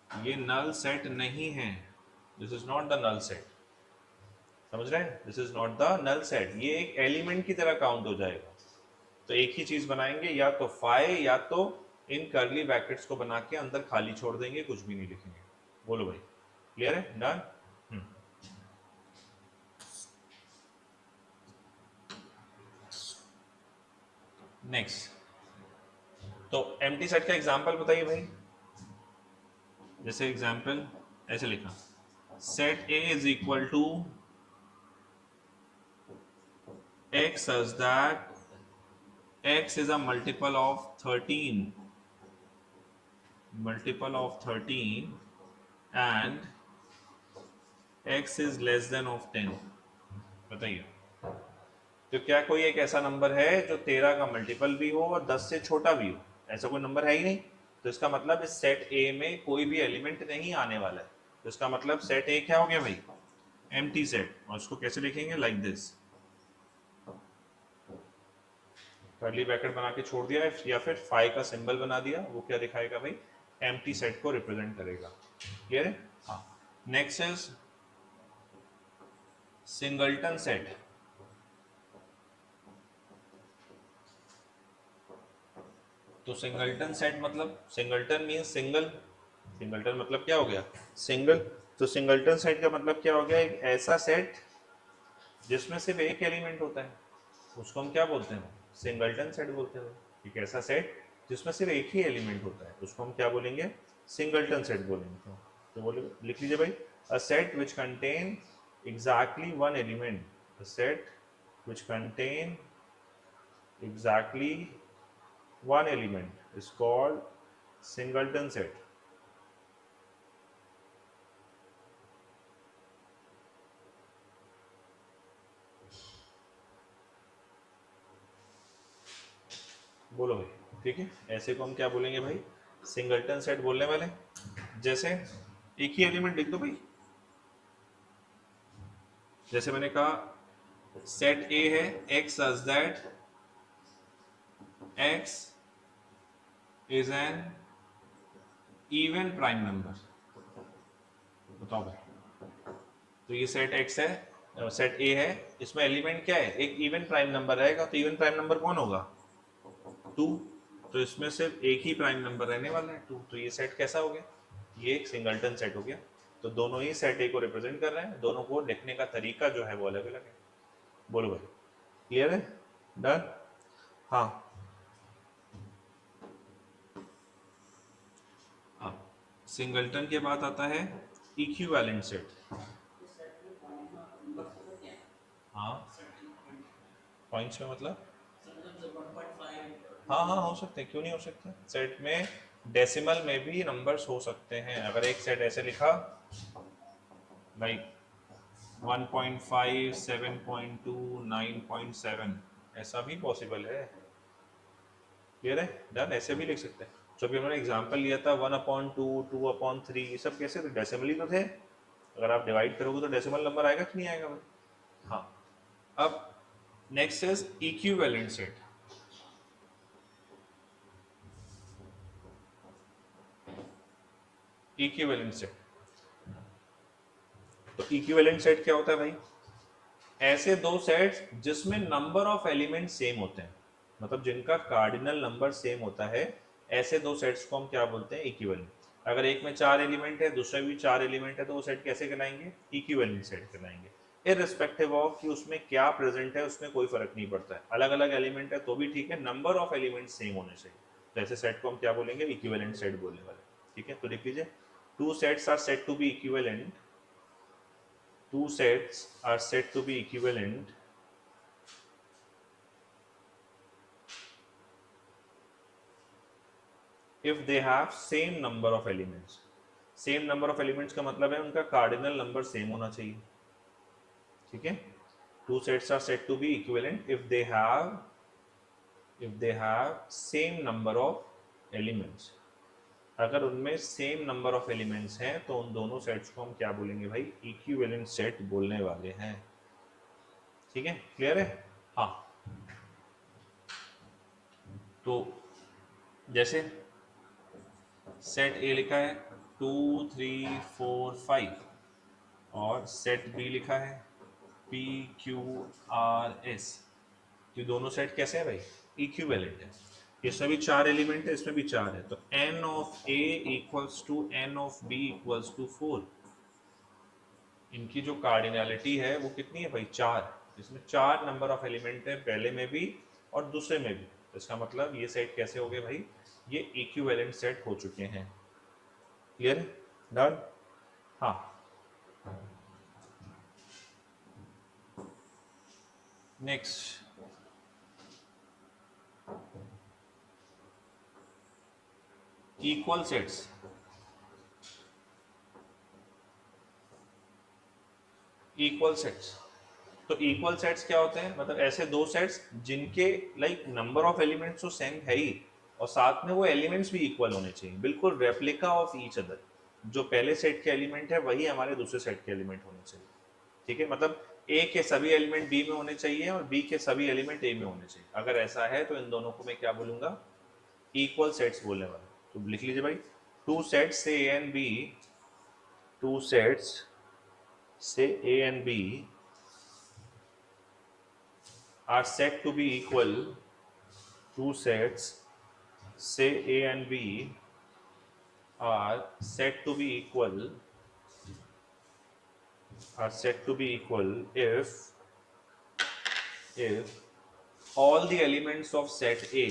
ये नल सेट नहीं है, this is not the null set, समझ रहे हैं, this is not the null set, ये एक एलिमेंट की तरह काउंट हो जाएगा। तो एक ही चीज बनाएंगे, या तो फाई, या तो इन करली ब्रैकेट्स को बना के अंदर खाली छोड़ देंगे, कुछ भी नहीं लिखेंगे। बोलो भाई, क्लियर है, डन। नेक्स्ट, तो एम्प्टी सेट का एग्जांपल बताइए भाई, जैसे एग्जांपल ऐसे लिखा, set A is equal to x such that x is a multiple of 13, multiple of 13 and x is less than of 10। बताइए, तो क्या कोई एक ऐसा नंबर है जो 13 का मल्टीपल भी हो और 10 से छोटा भी हो? ऐसा कोई नंबर है ही नहीं। तो इसका मतलब इस सेट ए में कोई भी एलिमेंट नहीं आने वाला है। तो इसका मतलब सेट ए क्या हो गया भाई? Empty set. और उसको कैसे लिखेंगे? लाइक दिस, कर्ली ब्रैकेट बना के छोड़ दिया है या फिर फाई का सिंबल बना दिया। वो क्या दिखाएगा भाई? एम्प्टी सेट को रिप्रेजेंट करेगा। क्लियर है? हाँ। Next is singleton set. तो सिंगल्टन सेट मतलब, सिंगल्टन मीन्स सिंगल। सिंगल्टन मतलब क्या हो गया? सिंगल। तो सिंगल्टन सेट का मतलब क्या हो गया? एक ऐसा सेट जिसमें सिर्फ एक एलिमेंट होता है, उसको हम क्या बोलते हैं? सिंगल्टन सेट बोलते हैं। एक ऐसा सेट जिसमें सिर्फ एक ही एलिमेंट होता है, उसको हम क्या बोलेंगे? सिंगल्टन सेट बोलेंगे। तो बोले, लिख लीजिए भाई, अ set which contain exactly one element, a set which contain exactly one element is called singleton set. बोलो भाई, ठीक है? ऐसे को हम क्या बोलेंगे भाई? सिंगल्टन सेट बोलने वाले। जैसे एक ही एलिमेंट लिख दो भाई। जैसे मैंने कहा सेट ए है x such that x is an even prime number। बताओ भाई, तो ये सेट x है, सेट a है, इसमें एलिमेंट क्या है? एक इवन प्राइम नंबर रहेगा। तो इवन प्राइम नंबर कौन होगा? 2। तो इसमें सिर्फ एक ही प्राइम नंबर रहने वाला है 2। तो ये सेट कैसा हो गया? ये एक सिंगल्टन सेट हो गया। तो दोनों ही सेट ए को रिप्रेजेंट कर रहे हैं, दोनों को लिखने का तरीका जो है वो अलग अलग है। बोलो भाई, क्लियर है? डन? हाँ। हाँ, सिंगल्टन के बाद आता है इक्विवेलेंट सेट। हाँ, पॉइंट्स में मतलब? हाँ हाँ, हो सकते हैं, क्यों नहीं हो सकते? सेट में डेसिमल में भी नंबर्स हो सकते हैं। अगर एक सेट ऐसे लिखा लाइक 1.5, 7.2, 9.7, ऐसा भी पॉसिबल है। क्लियर है? डन। ऐसे भी लिख सकते हैं। जो भी हमने एग्जांपल लिया था 1/2, 2/3, ये सब कैसे थे? डेसिमल ही तो थे। अगर आप डिवाइड करोगे तो डेसिमल नंबर आएगा कि नहीं आएगा भाई? हाँ। अब next is equivalent set. Equivalent set, तो इक्विवेलेंट सेट क्या होता है भाई? ऐसे दो सेट्स जिसमें नंबर ऑफ एलिमेंट सेम होते हैं, मतलब जिनका कार्डिनल नंबर सेम होता है, ऐसे दो सेट्स को हम क्या बोलते हैं? इक्विवेलेंट। अगर एक में 4 एलिमेंट है, दूसरे में भी 4 एलिमेंट है, तो वो सेट कैसे कहलाएंगे? इक्विवेलेंट सेट कहलाएंगे। इररिस्पेक्टिव ऑफ कि उसमें क्या प्रेजेंट है, उसमें कोई फर्क नहीं पड़ता है। अलग अलग एलिमेंट है तो भी ठीक है, नंबर ऑफ एलिमेंट सेम होने चाहिए। तो ऐसे सेट को हम क्या बोलेंगे? इक्विवेलेंट सेट बोलने वाले। ठीक है, तो लिख लीजिए, two sets are set to be equivalent, two sets are said to be equivalent if they have same number of elements। Same number of elements का मतलब है उनका कार्डिनल नंबर सेम होना चाहिए। ठीक है, two sets are said to be equivalent if they have same number of elements. अगर उनमें सेम नंबर ऑफ एलिमेंट्स हैं तो उन दोनों सेट्स को हम क्या बोलेंगे भाई? इक्विवेलेंट सेट बोलने वाले हैं। ठीक है, क्लियर है? हाँ। तो जैसे सेट ए लिखा है 2, 3, 4, 5, और सेट बी लिखा है PQRS। ये दोनों सेट कैसे हैं भाई? इक्विवेलेंट है। इसमें भी 4 एलिमेंट है, इसमें भी 4 है, तो n of A equals to n of B equals to 4। इनकी जो कार्डिनलिटी है वो कितनी है भाई? 4। इसमें 4 नंबर ऑफ एलिमेंट है, पहले में भी और दूसरे में भी। तो इसका मतलब ये सेट कैसे हो गए भाई? ये इक्विवेलेंट सेट हो चुके हैं। क्लियर है? डन? हाँ। Next, equal sets. Equal sets तो इक्वल सेट्स क्या होते हैं, मतलब ऐसे दो सेट्स जिनके लाइक नंबर ऑफ एलिमेंट्स तो सेम है ही और साथ में वो एलिमेंट्स भी इक्वल होने चाहिए, बिल्कुल रेप्लिका ऑफ ईच अदर। जो पहले सेट के एलिमेंट है वही हमारे दूसरे सेट के एलिमेंट होने चाहिए। ठीक है, मतलब ए के सभी एलिमेंट बी में होने चाहिए और बी के सभी एलिमेंट ए में होने चाहिए। अगर ऐसा है तो इन दोनों को मैं क्या बोलूंगा, इक्वल सेट्स बोलने वाला। तो लिख लीजिए भाई, two sets say A and B, two sets say A and B are said to be equal, two sets say A and B are said to be equal, are said to be equal if all the elements of set A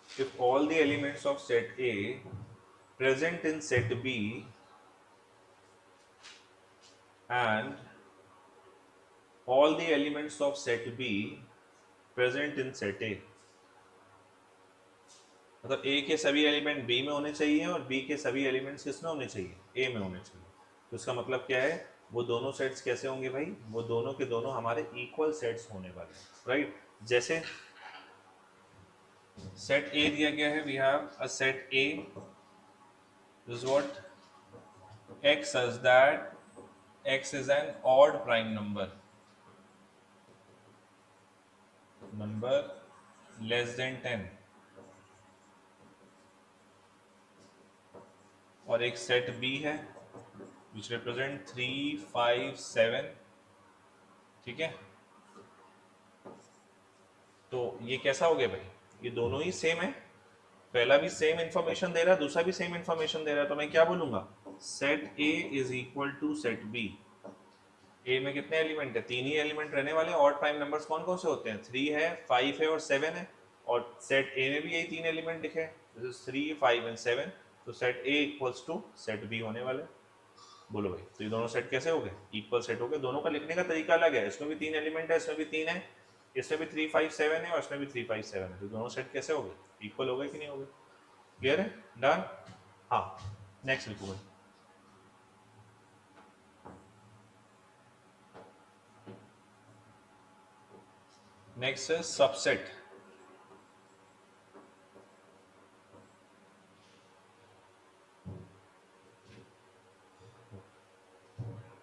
if all the elements of set A present in set B and all the elements of set B present in set A, मतलब ए के सभी element B में होने चाहिए और B के सभी elements किस में होने चाहिए, ए में होने चाहिए। तो इसका मतलब क्या है, वो दोनों सेट्स कैसे होंगे भाई, वो दोनों के दोनों हमारे इक्वल सेट्स होने वाले हैं, राइट। जैसे सेट ए दिया गया है, we have a set A is what x such that x is an odd prime number less than 10, और एक सेट बी है विच रिप्रेजेंट 3, 5, 7। ठीक है, तो ये कैसा हो गया भाई, ये दोनों ही सेम है, पहला भी सेम इंफॉर्मेशन दे रहा है, दूसरा भी सेम इंफॉर्मेशन दे रहा है। तो मैं क्या बोलूंगा, set A is equal to set B. A में कितने एलिमेंट है, तीन ही एलिमेंट रहने वाले हैं। ऑड प्राइम नंबर्स कौन कौन से होते हैं, 3 है, 5 है और 7 है। और सेट ए में भी यही तीन एलिमेंट लिखे हैं, 3, 5 एंड 7। तो set A equals to set B होने वाले। बोलो भाई, तो ये दोनों सेट कैसे हो गए, इक्वल सेट हो गए। दोनों का लिखने का तरीका अलग है, इसमें भी तीन एलिमेंट है, इसमें भी तीन है, इसमें भी 3, 5, 7 है और इसमें भी 3, 5, 7 है। तो दोनों सेट कैसे हो गए, इक्वल हो गए कि नहीं हो गए। क्लियर है, डन। हाँ, नेक्स्ट लिखो भाई। नेक्स्ट है सबसेट।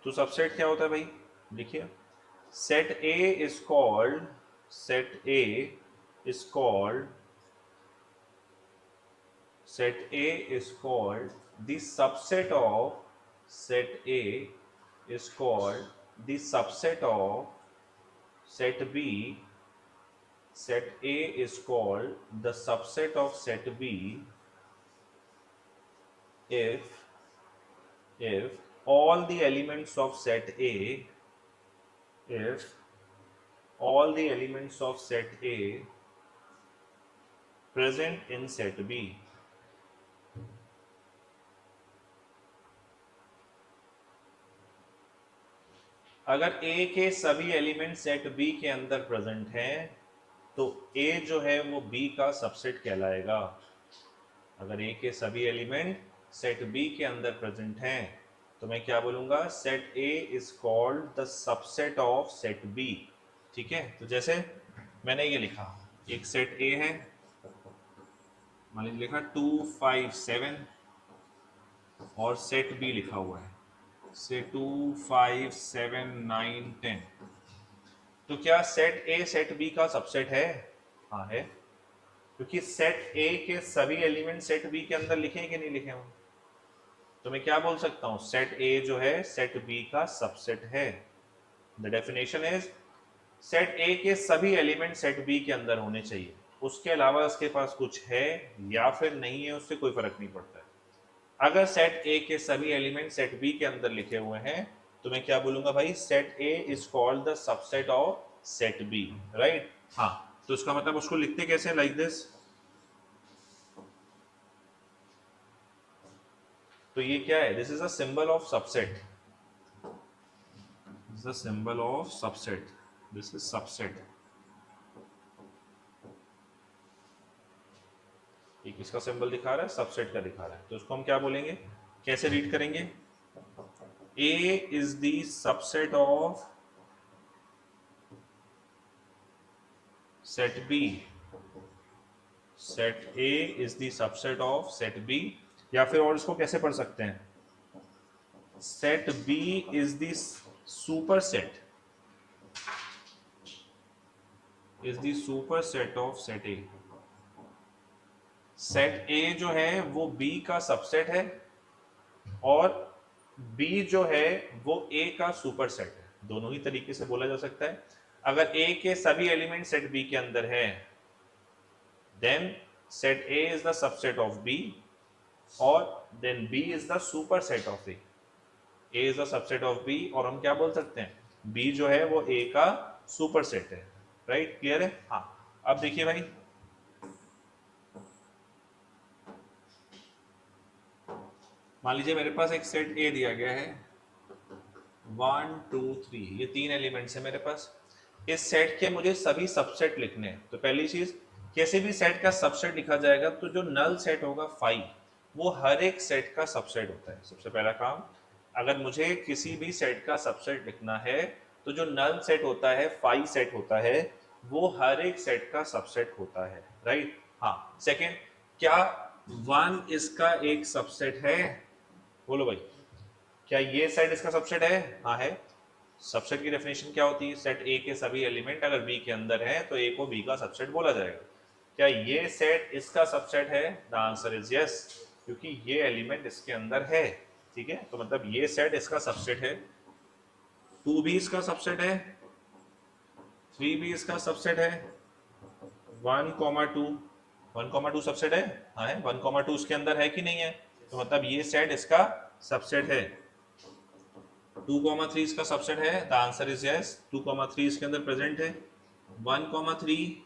तो सबसेट क्या होता है भाई, देखिए, set A is called, set A is called, set A is called the subset of, set A is called the subset of set B, set A is called the subset of set B if all the elements of set A, if all the elements of set A present in set B। अगर A के सभी element set B के अंदर present हैं तो A जो है वो B का सबसेट कहलाएगा। अगर A के सभी एलिमेंट सेट B के अंदर प्रेजेंट हैं तो मैं क्या बोलूंगा, set A is called the subset of set B। ठीक है, तो जैसे मैंने ये लिखा, एक सेट A है, मान लीजिए लिखा 2, 5, 7 और सेट B लिखा हुआ है से 2, 5, 7, 9, 10। तो क्या सेट ए सेट बी का सबसेट है, हाँ है, क्योंकि सेट ए के सभी एलिमेंट सेट बी के अंदर लिखे हैं कि नहीं लिखे हों। तो मैं क्या बोल सकता हूं, सेट ए जो है सेट बी का सबसेट है। द डेफिनेशन इज, सेट ए के सभी एलिमेंट सेट बी के अंदर होने चाहिए, उसके अलावा उसके पास कुछ है या फिर नहीं है उससे कोई फर्क नहीं पड़ता है। अगर सेट ए के सभी एलिमेंट सेट बी के अंदर लिखे हुए हैं तो मैं क्या बोलूंगा भाई, set A is called the subset of set B, right. हाँ, तो इसका मतलब उसको लिखते कैसे, लाइक दिस। तो ये क्या है, this is a symbol of subset, this is a symbol of subset, this is subset. एक इसका सिंबल दिखा रहा है, सबसेट का दिखा रहा है, तो उसको हम क्या बोलेंगे, कैसे रीड करेंगे, A is the subset of set B, set A is the subset of set B, या फिर और इसको कैसे पढ़ सकते हैं, set B is the superset, is the superset of set A. Set A जो है वो बी का सबसेट है और बी जो है वो ए का सुपर सेट है, दोनों ही तरीके से बोला जा सकता है। अगर ए के सभी एलिमेंट सेट बी के अंदर है then set A is the subset of B, और then B is the superset of A, A is the subset of B, और हम क्या बोल सकते हैं, बी जो है वो ए का सुपर सेट है। राइट, क्लियर है। हाँ, अब देखिए भाई, मान लीजिए मेरे पास एक सेट ए दिया गया है 1 2 3, ये 3 एलिमेंट्स है मेरे पास। इस सेट के मुझे सभी सबसेट लिखने हैं, तो पहली चीज, किसी भी सेट का सबसेट लिखा जाएगा तो जो नल सेट होगा फाई, वो हर एक सेट का सबसेट होता है। सबसे पहला काम, अगर मुझे किसी भी सेट का सबसेट लिखना है तो जो नल सेट होता है, फाई सेट होता है, वो हर एक सेट का सबसेट होता है। राइट। हाँ, सेकेंड, क्या 1 इसका एक सबसेट है, बोलो भाई, क्या ये सेट इसका सबसेट है? हाँ है। सबसेट की डेफिनेशन क्या होती है, सेट ए के सभी एलिमेंट अगर बी के अंदर है तो ए को बी का सबसेट बोला जाएगा। क्या ये सेट इसका सबसेट है? द आंसर इज यस, क्योंकि ये एलिमेंट इसके अंदर है। ठीक है, तो मतलब ये सेट इसका सबसेट है। 2 भी इसका सबसेट है, 3 भी इसका सबसेट है, 1,2 1,2 सबसेट है। हाँ है, 1,2 उसके अंदर है कि नहीं है, तो मतलब ये सेट इसका सबसेट है। 2,3 इसका सबसेट है, द आंसर इज यस, 2,3 इसके अंदर प्रेजेंट है। 1,3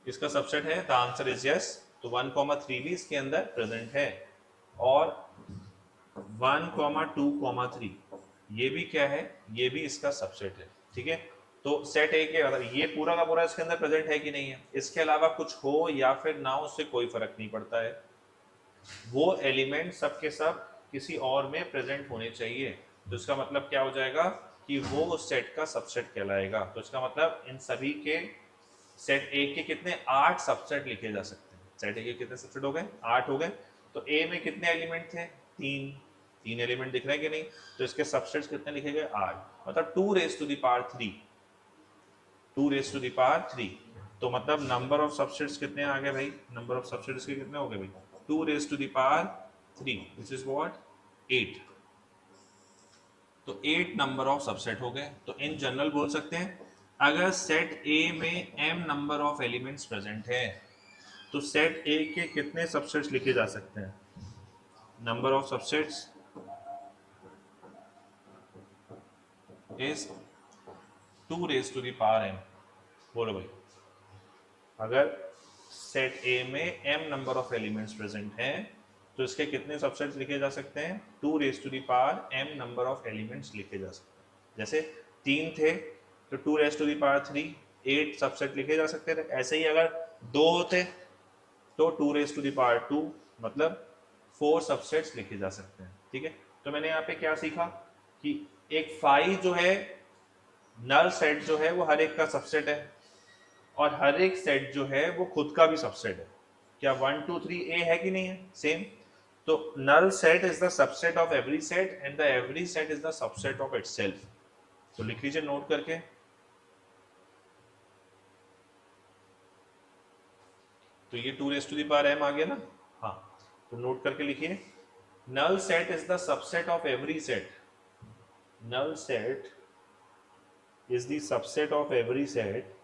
इसका सबसेट है, द आंसर इज यस, तो 1,3 भी इसके अंदर प्रेजेंट है। और 1,2,3 ये भी क्या है, ये भी इसका सबसेट है। ठीक है, तो सेट ए के अगर ये पूरा का पूरा इसके अंदर प्रेजेंट है कि नहीं है, इसके अलावा कुछ हो या फिर ना हो उससे कोई फर्क नहीं पड़ता है, वो एलिमेंट सब के सब किसी और में प्रेजेंट होने चाहिए। तो इसका मतलब क्या हो जाएगा कि वो उस सेट का सबसेट कहलाएगा। तो इसका मतलब इन सभी के सेट ए के कितने 8 सबसेट लिखे जा सकते हैं। सेट ए के कितने सबसेट हो गए? 8 हो गए। तो ए में कितने एलिमेंट थे? 3 एलिमेंट दिख रहे हैं कि नहीं? तो इसके सबसेट्स कितने लिखे गए? 8, मतलब 2 raise to the power 3, 2 raise to the power 3। तो मतलब नंबर ऑफ सबसेट्स कितने आ गए भाई? नंबर ऑफ सबसेट्स के कितने हो गए भाई? 2 raise to the power 3, which is what? 8। तो 8 नंबर ऑफ सबसेट हो गए। तो इन जनरल बोल सकते हैं, अगर सेट ए में m number of elements present है तो सेट ए के कितने सबसेट्स लिखे जा सकते हैं? Number of subsets is 2 raise to the power m। बोलो भाई, अगर सेट ए में m number of elements present हैं तो इसके कितने सबसेट्स लिखे जा सकते हैं? 2 raise to the power m number of elements लिखे जा सकते हैं। जैसे 3 थे तो 2 raise to the power 3, 8 subset लिखे जा सकते थे। ऐसे ही अगर 2 होते तो 2 रेज टू द पावर 2, मतलब 4 सबसेट्स लिखे जा सकते हैं। ठीक है, तो मैंने यहाँ पे क्या सीखा कि एक फाई जो है, नल सेट जो है वो हर एक का सबसेट है, और हर एक सेट जो है वो खुद का भी सबसेट है। क्या 1 2 3 ए है कि नहीं है? सेम। तो null set is the subset of every set and the every set is the subset of itself. तो लिख लीजिए नोट करके, तो ये 2 raise to the power m आ गया ना। हाँ, तो नोट करके लिखिए, null set is the subset of every set, null set is the subset of every set,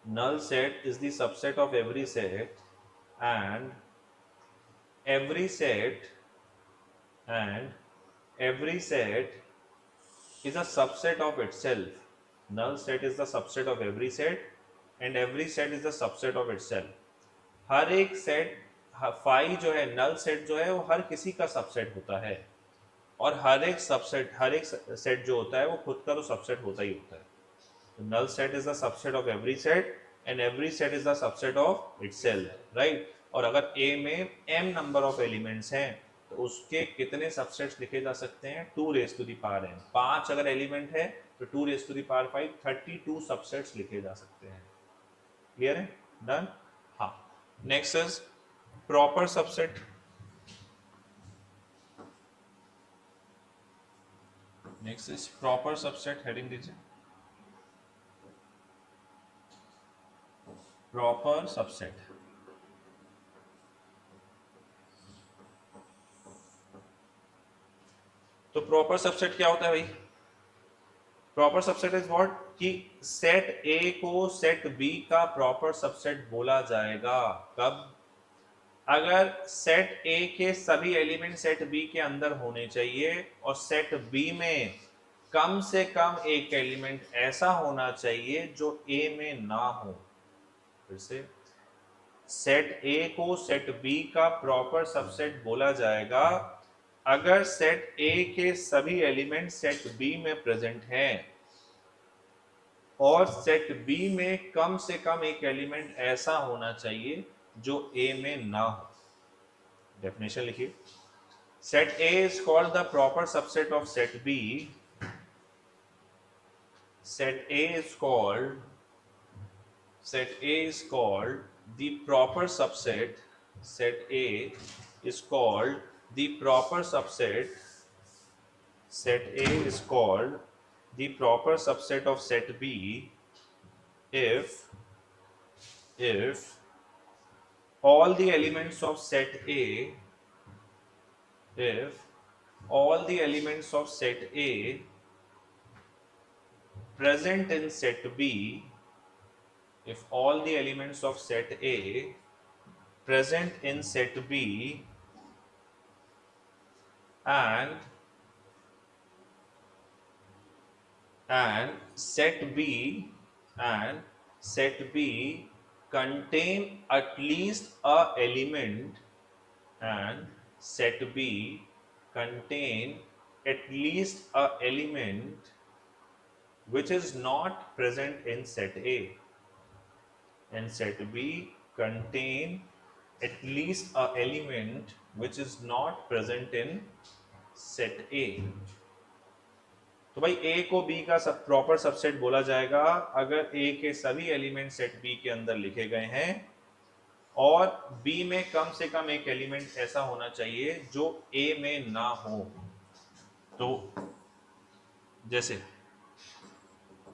null set is the subset of every set and every set is a subset of itself. Null set is the subset of every set and every set is the subset of itself. हर एक set, phi जो है, null set जो है वो हर किसी का subset होता है, और हर एक सबसेट, हर एक सेट जो होता है वो खुद का तो सबसेट होता ही होता है। null set is the subset of every set and every set is the subset of itself, right. और अगर ए में m नंबर ऑफ एलिमेंट्स हैं तो उसके कितने सबसेट्स लिखे जा सकते हैं, 2 raise to the power n। 5 अगर एलिमेंट है तो 2 raise to the power 5, 32 subsets लिखे जा सकते हैं। क्लियर है? डन। हाँ, next is proper subset. Next is proper subset, heading दीजिए प्रॉपर सबसेट। तो प्रॉपर सबसेट क्या होता है भाई? प्रॉपर सबसेट इज व्हाट, कि सेट ए को सेट बी का प्रॉपर सबसेट बोला जाएगा कब? अगर सेट ए के सभी एलिमेंट सेट बी के अंदर होने चाहिए और सेट बी में कम से कम एक एलिमेंट ऐसा होना चाहिए जो ए में ना हो। फिर से, सेट ए को सेट बी का प्रॉपर सबसेट बोला जाएगा अगर सेट ए के सभी एलिमेंट सेट बी में प्रेजेंट हैं और सेट बी में कम से कम एक एलिमेंट ऐसा होना चाहिए जो ए में ना हो। डेफिनेशन लिखिए, set A is called the proper subset of set B. Set A is called the proper subset. Set A is called the proper subset. Set A is called the proper subset of set B if all the elements of set A present in set B, if all the elements of set A present in set B and set B contain at least a element and set B contain at least a element which is not present in set A and set B contain at least a element which is not present in set A। तो भाई ए को B का सब proper subset बोला जाएगा अगर ए के सभी एलिमेंट सेट बी के अंदर लिखे गए हैं और बी में कम से कम एक एलिमेंट ऐसा होना चाहिए जो ए में ना हो। तो जैसे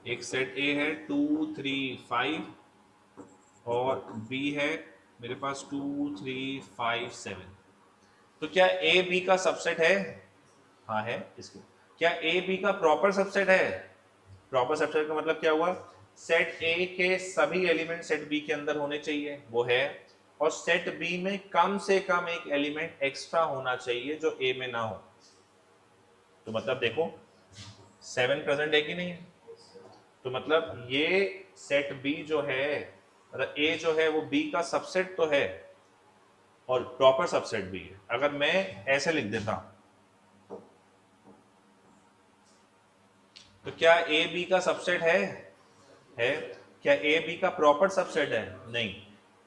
एक सेट ए है 2 3 5 और बी है मेरे पास 2 3 5 7। तो क्या ए बी का सबसेट है? हाँ है। इसको क्या ए बी का प्रॉपर सबसेट है? प्रॉपर सबसेट का मतलब क्या हुआ, सेट ए के सभी एलिमेंट सेट बी के अंदर होने चाहिए, वो है। और सेट बी में कम से कम एक एलिमेंट एक्स्ट्रा होना चाहिए जो ए में ना हो। तो मतलब देखो 7 प्रेजेंट है कि नहीं है, तो मतलब ये सेट बी जो है, मतलब ए जो है वो बी का सबसेट तो है और प्रॉपर सबसेट भी है। अगर मैं ऐसे लिख देता हूं तो क्या ए बी का सबसेट है? क्या ए बी का प्रॉपर सबसेट है? नहीं।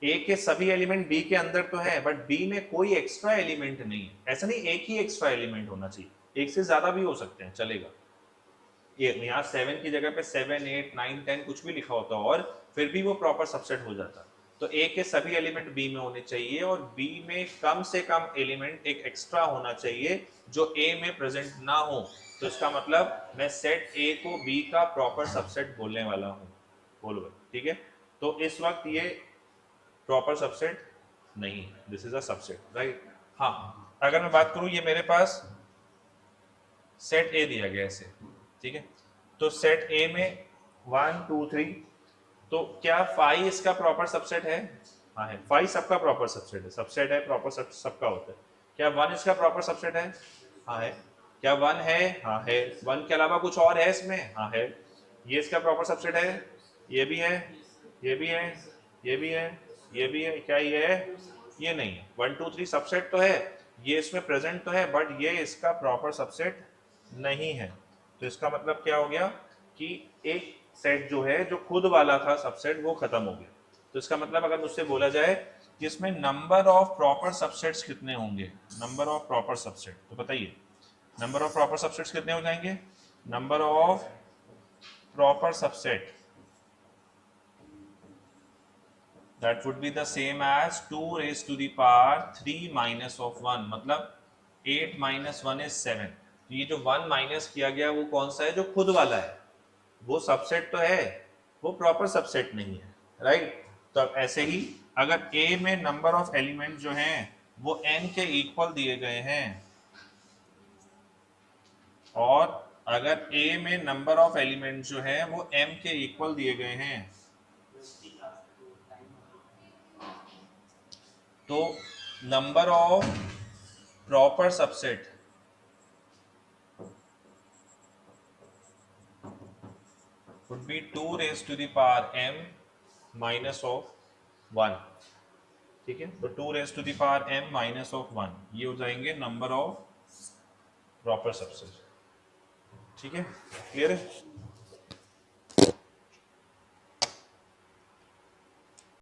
ए के सभी एलिमेंट बी के अंदर तो है बट बी में कोई एक्स्ट्रा एलिमेंट नहीं है। ऐसा नहीं एक ही एक्स्ट्रा एलिमेंट होना चाहिए, एक से ज्यादा भी हो सकते हैं, चलेगा। यहाँ 7 की जगह पे 7 8 9 10 कुछ भी लिखा होता और फिर भी वो प्रॉपर सबसेट हो जाता। तो ए के सभी एलिमेंट बी में होने चाहिए और बी में कम से कम एलिमेंट एक एक्स्ट्रा होना चाहिए जो ए में प्रेजेंट ना हो। तो इसका मतलब मैं सेट ए को बी का प्रॉपर सबसेट बोलने वाला हूँ। बोलो भाई, ठीक है। तो इस वक्त ये प्रॉपर सबसेट नहीं है, this is a subset, right. हाँ, अगर मैं बात करूँ, ये मेरे पास सेट ए दिया गया ऐसे, ठीक है। तो सेट ए में 1 2 3, तो क्या 5 इसका प्रॉपर सबसेट है? हाँ है। 5 सबका प्रॉपर सबसेट है, सबसेट है प्रॉपर सबका होता है। क्या 1 इसका प्रॉपर सबसेट है? हाँ है। क्या 1 है? हाँ है। 1 के अलावा कुछ और है इसमें? हाँ है। ये इसका प्रॉपर सबसेट है, ये भी है, ये भी है, ये भी है, ये भी है। क्या ये है? ये नहीं है। 1 2 3 सबसेट तो है, ये इसमें प्रेजेंट तो है बट ये इसका प्रॉपर सबसेट नहीं है। तो इसका मतलब क्या हो गया कि एक सेट जो है, जो खुद वाला था सबसेट, वो खत्म हो गया। तो इसका मतलब अगर मुझसे बोला जाए कि इसमें नंबर ऑफ प्रॉपर सबसेट्स कितने होंगे, नंबर ऑफ प्रॉपर सबसेट, तो बताइए नंबर ऑफ प्रॉपर सबसेट्स कितने हो जाएंगे? Number of proper subset that would be the same as 2 raised to the power 3 minus of 1, मतलब 8 minus 1 is 7। तो ये जो 1 माइनस किया गया वो कौन सा है? जो खुद वाला है, वो सबसेट तो है, वो प्रॉपर सबसेट नहीं है, राइट। तो अब ऐसे ही अगर A में नंबर ऑफ एलिमेंट जो हैं वो n के इक्वल दिए गए हैं, और अगर A में नंबर ऑफ एलिमेंट जो है वो m के इक्वल दिए गए हैं, तो number of proper subset would be 2 raised to the power m minus of 1। ठीक है, तो 2 raised to the power m minus of 1 ये हो जाएंगे नंबर ऑफ प्रॉपर सबसेट। ठीक है, क्लियर है?